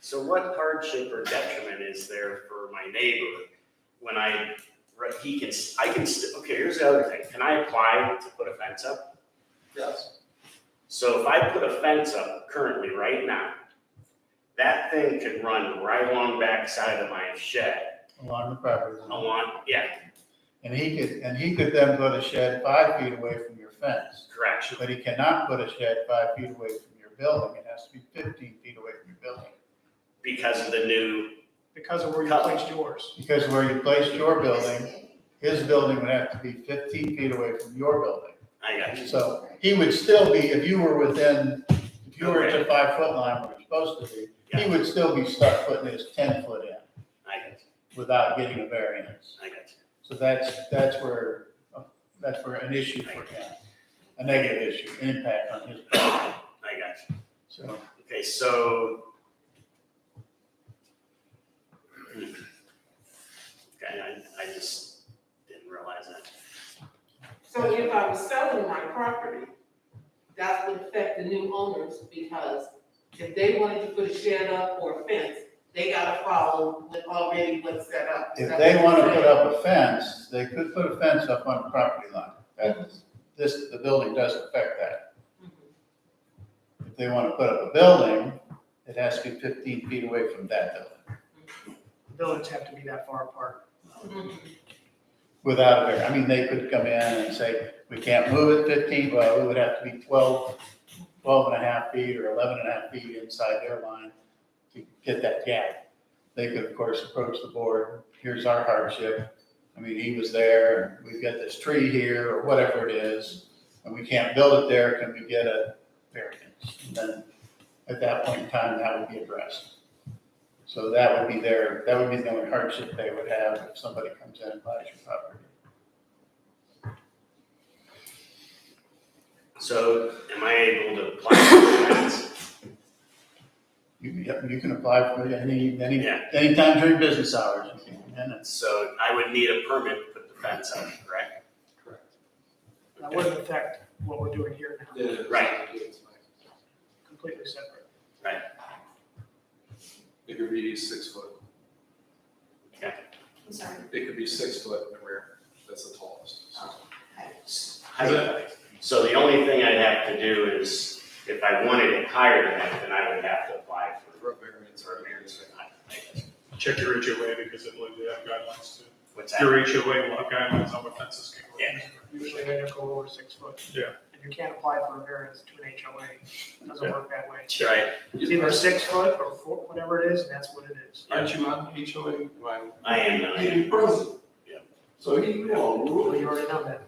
So what hardship or detriment is there for my neighbor when okay, here's the other thing. Can I apply to put a fence up? Yes. So if I put a fence up currently right now, that thing could run right along the back side of my shed. along the property line. And he could then put a shed 5 feet away from your fence. Correct. But he cannot put a shed 5 feet away from your building. It has to be 15 feet away from your building. Because of the new, Because of where you placed yours. Because where you placed your building, his building would have to be 15 feet away from your building. I got you. So he would still be, if you were within, if you were at the 5 foot line where you're supposed to be, he would still be stuck putting his 10 foot in I got you. without getting a variance. I got you. So that's where an issue for him, a negative issue, an impact on his property. I got you. So, Okay, so. Okay, I just didn't realize that. So if I was selling my property, that would affect the new owners, because if they wanted to put a shed up or a fence, they gotta follow with already what's set up. Is if that they what want you're to put saying? up a fence, they could put a fence up on the property line. The building doesn't affect that. Mhm. If they want to put up a building, it has to be 15 feet away from that building Buildings have to be that far apart. Mhm. without a variance. I mean, they could come in and say, we can't move it 15, well, it would have to be 12 and a half feet or 11 and a half feet inside their line to get that gap. They could, of course, approach the board, here's our hardship. I mean, he was there, and we've got this tree here, or whatever it is, and we can't build it there, can we get a variance? And then, at that point in time, that would be addressed. So that would be the only hardship they would have if somebody comes in and buys your property. So am I able to apply for that? You can apply for it Yeah. anytime during business hours. You can, and it's- So I would need a permit to put the fence up, correct? Correct. That wouldn't affect what we're doing here now, Right. completely separate. It could be 6 foot. I'm sorry. It could be 6 foot in the rear. That's the tallest. So the only thing I'd have to do is, if I wanted it higher than that, then I would have to apply For a variance. for a variance. Check your HOA because I believe they have guidelines too. What's that? Your HOA will have guidelines on what fences can go. Yeah. Usually they don't go over 6 foot. Yeah. And you can't apply for a variance to an HOA. It doesn't work that way. Right, It's either 6 foot or 4, whatever it is, and that's what it is. Aren't you on HOA? Mine. I am, He's president. Yeah. So he know the Well, rules. you already know that.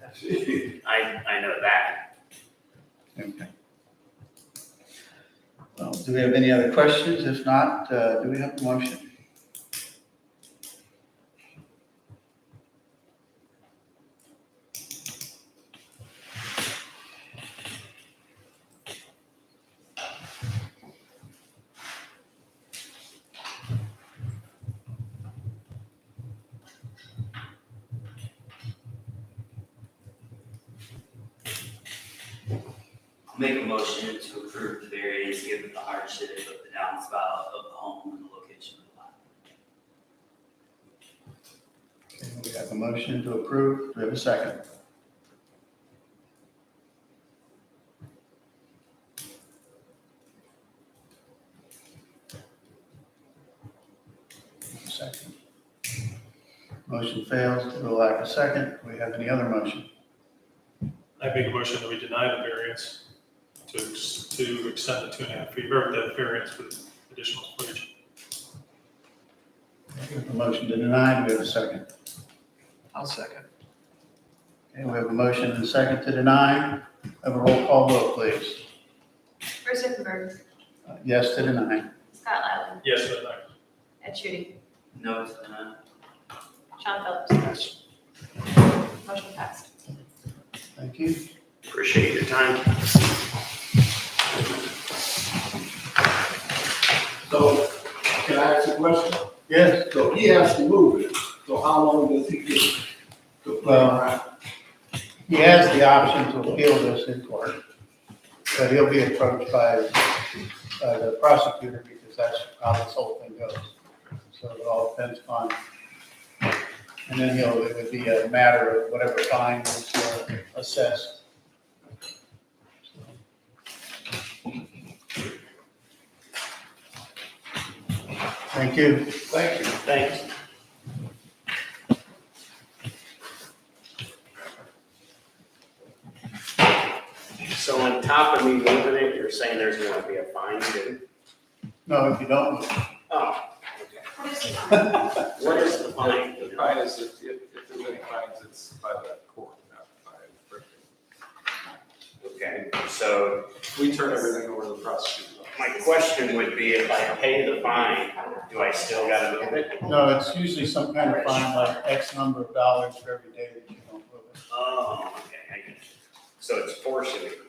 I know that. Okay. Well, do we have any other questions? If not, do we have a motion? Make a motion to approve the variance given the hardship of the downspout of the home and the location of the lot. Okay, we have a motion to approve. Do we have a second? Second. Motion fails due to lack of second. Do we have any other motion? I make a motion that we deny the variance to extend the 2.5 feet, or the variance for the additional footage. We have a motion to deny. Do we have a second? I'll second. Okay, we have a motion and a second to deny. Have a roll call vote, please. Bruce Rickenberg, Yes to deny. Scott Lyland, Yes, but no. Ed Shooty, No, it's not. Sean Phillips. Yes. Motion passed. Thank you. Appreciate your time. So, can I ask a question? Yes. So he has to move it, so how long does he get to play around? He has the option to appeal this in court, but he'll be approached by the prosecutor because that's how this whole thing goes. So it all depends upon, and then it would be a matter of whatever fine is assessed. Thank you. Thank you. Thanks. So on top of me moving it, you're saying there's going to be a fine too? No, if you don't move. Oh, What is the what is the fine? The fine is if there's any fines, it's by the court, not by Brimfield. Okay, so We turn everything over to the prosecutor. my question would be, if I pay the fine, do I still gotta move it? No, it's usually some kind of fine, like X number of dollars for every day that you don't move it. Oh, okay, I get you. So it's forcing it.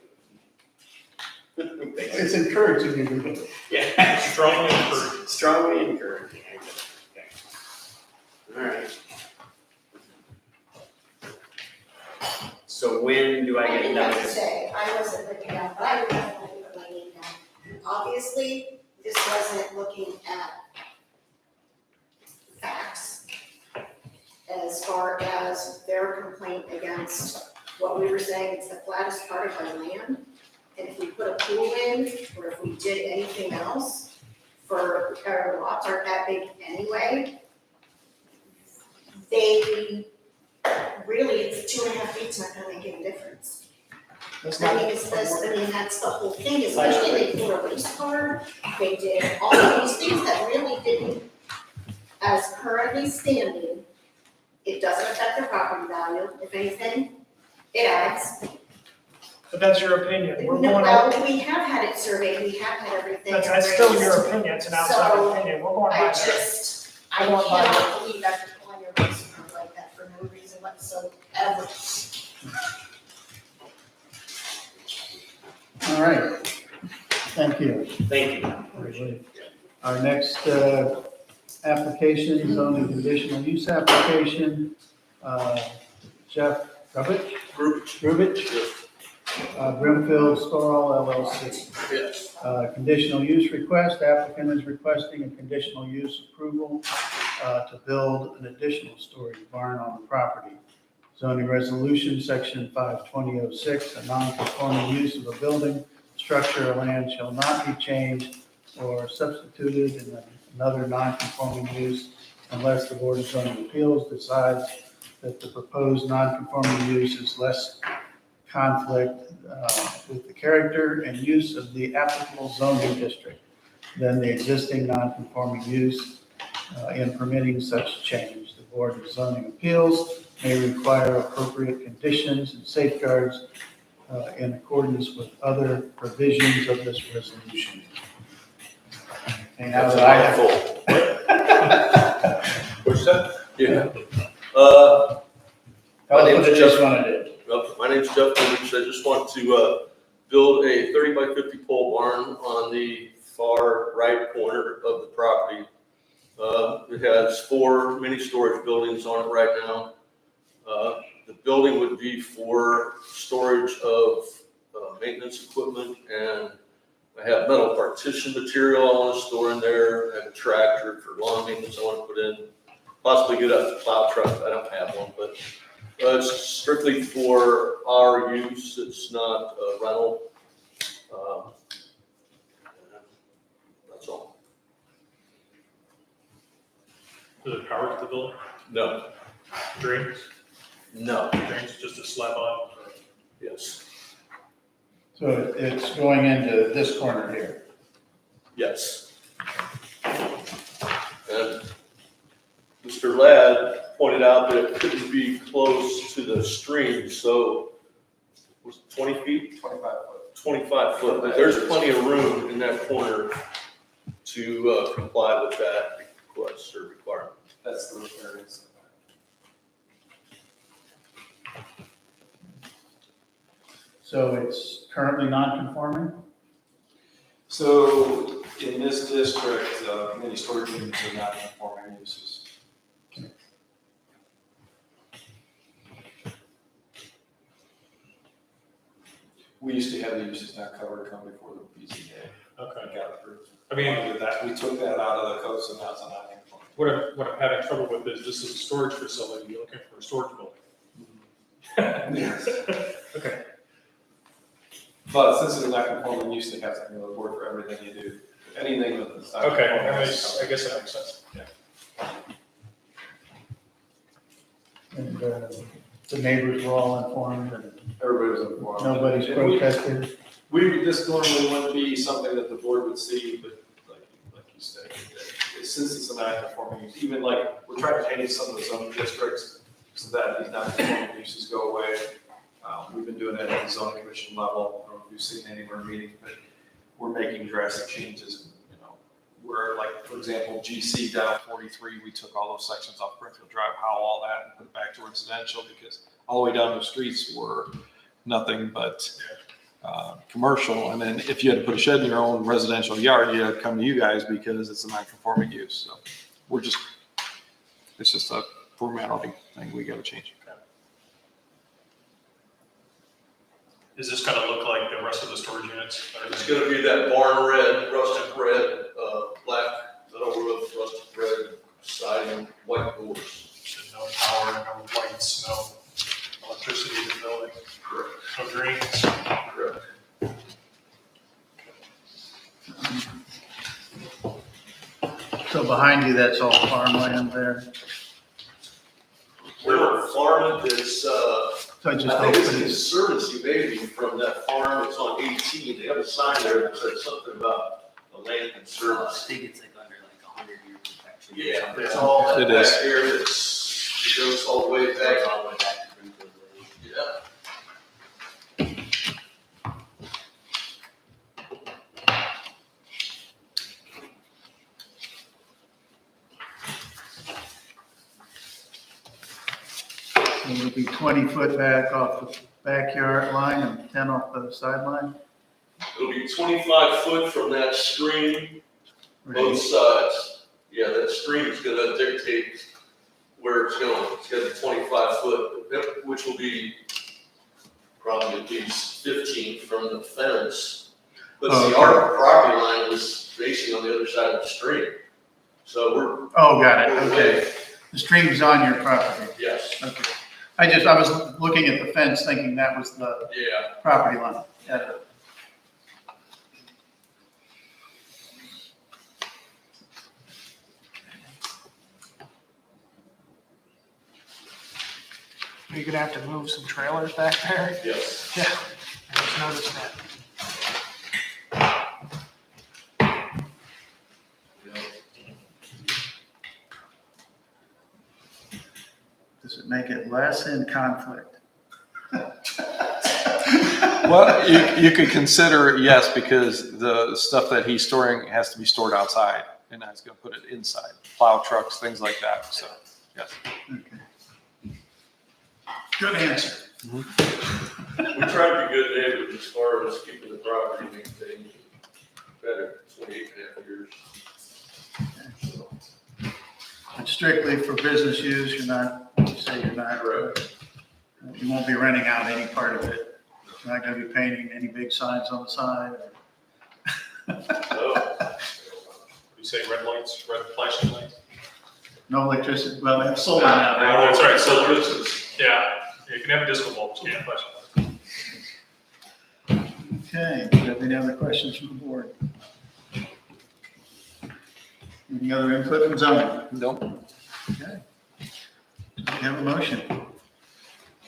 It's encouraging you to do it. Yeah. Strongly encouraged. Strongly encouraging. I get it. Okay. All right. So when do I I get didn't have to notice? say, I wasn't looking at, but I would definitely put my name down. Obviously, this wasn't looking at facts as far as their complaint against what we were saying, it's the flattest part of our land. And if we put a pool in, or if we did anything else, our lots aren't that big anyway. Really, it's 2.5 feet's not gonna make any difference. That's I not, mean, that's the whole thing, especially they put a race car, they did all of these things that really didn't, as currently standing, it doesn't affect their property value, if anything, it adds. but that's your opinion. We're No, going out, well, we have had it surveyed, we have had everything. that's still raised. your opinion, it's an outside So, opinion. We're going I by that. just, I Come on, Barbara. cannot believe that you're calling your race car like that for no reason whatsoever. All right. Thank you. Thank you. Our next application, zoning conditional use application, Jeff Grubich, Brimfield Township LLC. Yes. Conditional use request, applicant is requesting a conditional use approval to build an additional storage barn on the property. Zoning resolution, section 52006, a non-conforming use of a building, structure, or land shall not be changed or substituted in another non-conforming use unless the Board of Zoning Appeals decides that the proposed non-conforming use is less conflict with the character and use of the applicable zoning district than the existing non-conforming use in permitting such change. The Board of Zoning Appeals may require appropriate conditions and safeguards in accordance with other provisions of this resolution. And now that I have. What's that? Yeah. Tell us My what name's it Jeff. is, what it is. My name's Jeff Goodrich. I just want to build a 30 by 50 pole barn on the far right corner of the property. It has 4 mini storage buildings on it right now. The building would be for storage of maintenance equipment, and I have metal partition material I want to store in there. I have a tractor for lawn maintenance I want to put in. Possibly get a plow truck. I don't have one, but it's strictly for our use. It's not a rental. That's all. Is it power to the building? No. Drains? No. Drains, just a slab on? Yes. So it's going into this corner here. Yes. And Mr. Ladd pointed out that it couldn't be close to the stream, so was it 20 feet? 25 foot. 25 foot, but there's plenty of room in that corner to comply with that request or requirement. That's the variance. So it's currently non-conforming? So in this district, many storage units are not conforming uses. We used to have the uses not covered come before the BZA. Okay. Got approved. I mean, We took that out of the code, so now it's a non-conforming. what I'm having trouble with is this is a storage facility, you're looking for a storage building. Yes. Okay. But since it's not conforming use, they have to go to board for everything you do. Anything that's not. Okay, conforming I is covered. guess that makes sense. And the neighbors were all informed and Everybody was informed. nobody's And we- protested? This normally wouldn't be something that the board would see, but like you said, since it's a non-conforming use, even like, we're trying to change some of the zoning districts so that these non-conforming uses go away. We've been doing that at the zoning commission level. I don't know if you've seen any of our meetings, but we're making drastic changes. You know, we're like, for example, GC down 43, we took all those sections off Brimfield Drive, all that, and put it back to residential because all the way down the streets were nothing but commercial. And then if you had to put a shed in your own residential yard, you had to come to you guys because it's a non-conforming use. So it's just a formality thing we got to change. Does this kind of look like the rest of the storage units? It's gonna be that barn red, rustic red, black metal roof, rustic red siding, white doors. So no power, no lights, no electricity in the building, Correct. no drains. Correct. So behind you, that's all farmland there? Where farm is, So I just I think it's opened a it. conservancy maybe from that farm. It's on 18. They have a sign there that says something about the land I conservancy. think it's like under like 100 year protection. Yeah, it's all that It back is. here. It goes all the way It back. goes all the way back to Brimfield Lake. Yeah. So it'll be 20 foot back off the backyard line and 10 off the sideline? It'll be 25 foot from that stream, both sides. Yeah, that stream is gonna dictate where it's going. It's gonna be 25 foot, which will be probably at least 15 from the fence. But see, Okay. our property line is facing on the other side of the stream. So we're, Oh, got it, okay. The stream's on your property, yes, okay. I was looking at the fence thinking that was the yeah. property line. Yeah. You're gonna have to move some trailers back there. Yes. Yeah, I just noticed that. Does it make it less in conflict? Well, you could consider, yes, because the stuff that he's storing has to be stored outside, and I was gonna put it inside, plow trucks, things like that, so, yes. Okay. Good answer. We try to be good neighbors as far as keeping the property maintained. Better, 28.5 years. But strictly for business use, you're not, you say you're not, Correct. you won't be renting out any part of it. You're not gonna be painting any big signs on the side. No. You say red lights, red flashing lights? No electricity, well, they have solar now. Oh, that's right, so this is, yeah, you can have a disco ball, but you can't flash lights. Okay, do you have any other questions from the board? Any other input from zoning? Nope. Okay. Do you have a motion?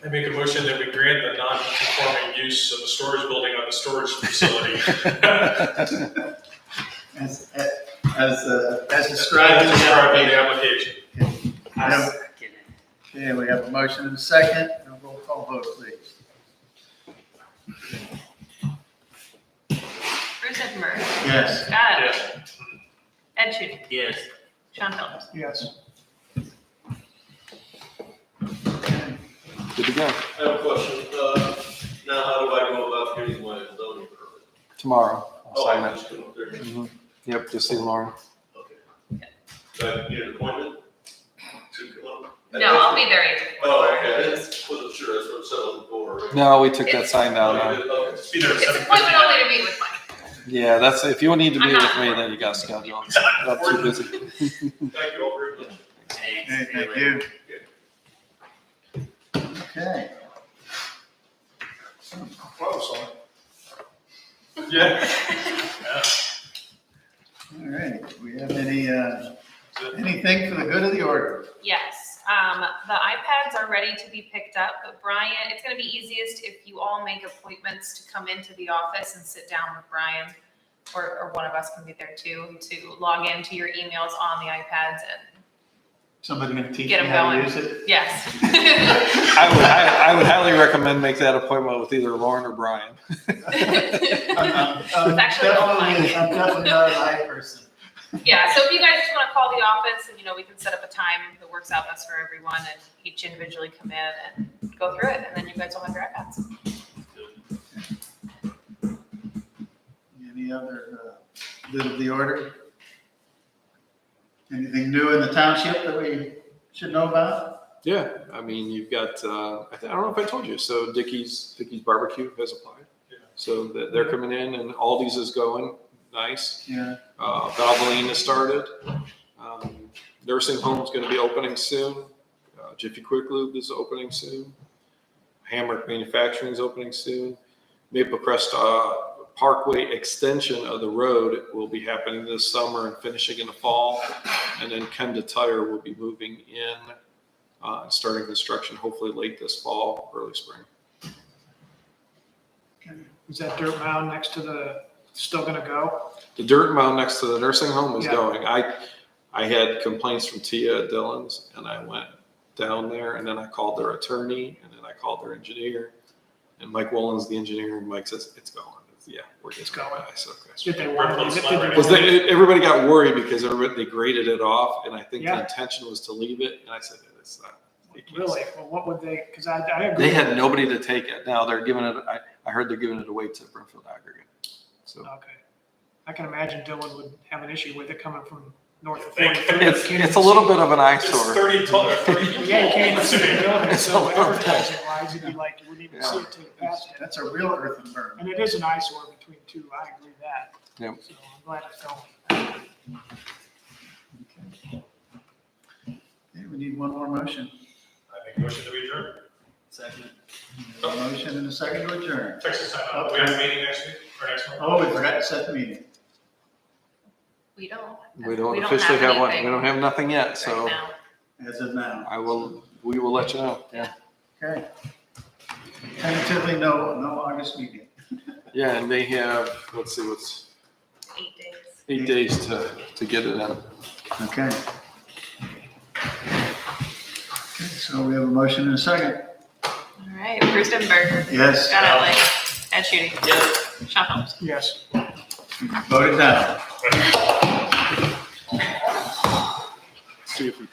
I make a motion that we grant the non-conforming use of the storage building on the storage facility. As described in the Described in the application. application. Yeah. Okay, we have a motion and a second, and a roll call vote, please. Bruce Ifmer, Yes. Scott Evans, Yes. Ed Shooting, Yes. Sean Phillips. Yes. Good to go. I have a question. Now how do I go about getting my zoning permit? Tomorrow, I'll Oh, sign I that. just come up there. Mhm. Yep, just see Lauren. Okay. Do I need an appointment to come up? No, I'll be there 8 to 4. Oh, okay, I wasn't sure, that's what it said on the board. No, we took that sign down. Oh, now. you did? Okay. Be there at It's 7:59. appointment only to meet with Mike. Yeah, that's, if you need to I'm meet not- with me, then you got to schedule. I'm too busy. Thank you all very much. Thanks. Okay, See you thank later. you. Okay. Close, huh? Yeah. All right, do we have anything for the good of the order? Yes, the iPads are ready to be picked up, but Brian, it's gonna be easiest if you all make appointments to come into the office and sit down with Brian, or one of us can be there too, to log into your emails on the iPads and Somebody gonna teach me Get 'em how to going. use it? Yes. I would highly recommend make that appointment with either Lauren or Brian. I'm actually all mine. definitely not an eye person. Yeah, so if you guys just want to call the office and, we can set up a time that works out best for everyone and each individually come in and go through it, and then you guys will have your iPads. Any other bit of the order? Anything new in the township that we should know about? Yeah, I mean, you've got, I don't know if I told you, so Dickey's Barbecue has applied. Yeah. So they're coming in and Aldi's is going, nice. Yeah. Valvoline has started. Nursing home's gonna be opening soon. Jiffy Quick Lube is opening soon. Hamrick Manufacturing is opening soon. Maple Crest, Parkway extension of the road will be happening this summer and finishing in the fall. And then Kenda Tire will be moving in, starting construction hopefully late this fall, early spring. Is that dirt mound next to the, still gonna go? The dirt mound next to the nursing home is Yeah. going. I had complaints from Tia at Dillon's and I went down there and then I called their attorney and then I called their engineer. And Mike Wollen's the engineer and Mike says, it's going. Yeah, we're It's just going. going. I said, okay. Did they want to leave it? Did they Because want to- everybody got worried because they graded it off, and I think the Yeah. intention was to leave it, and I said, it's not. you can't Really? Well, what would they, because I agree. They had nobody to take it. Now they're giving it, I heard they're giving it away to Brimfield Aggregate. So Okay. I can imagine Dylan would have an issue with it coming from north of Think- 43. it's a little bit of an It's eyesore. 30 tall, 30. Yeah, you can't even see the building, It's a so little advertising wise, you'd be like, you wouldn't even see it till you passed it. That's a real earthen burn. And it is an eyesore between two, I agree with that. Yep. So I'm glad it's going. Okay, we need one more motion. I make a motion to adjourn. Second. A motion and a second to adjourn. Texas time out. We have a meeting next week or next month? Oh, we forgot to set the meeting. We don't. We don't officially have one. We anything don't have nothing yet, right so now. As of now. we will let you know. Yeah. Okay. Tentatively, no August meeting. Yeah, and they have, let's see, 8 days. 8 days to get it in. Okay. Okay, so we have a motion and a second. All right, Bruce Denberg. Yes. Scott Elway. Ed Shooty. Yes. Sean Holmes. Yes. Voted down. See if we.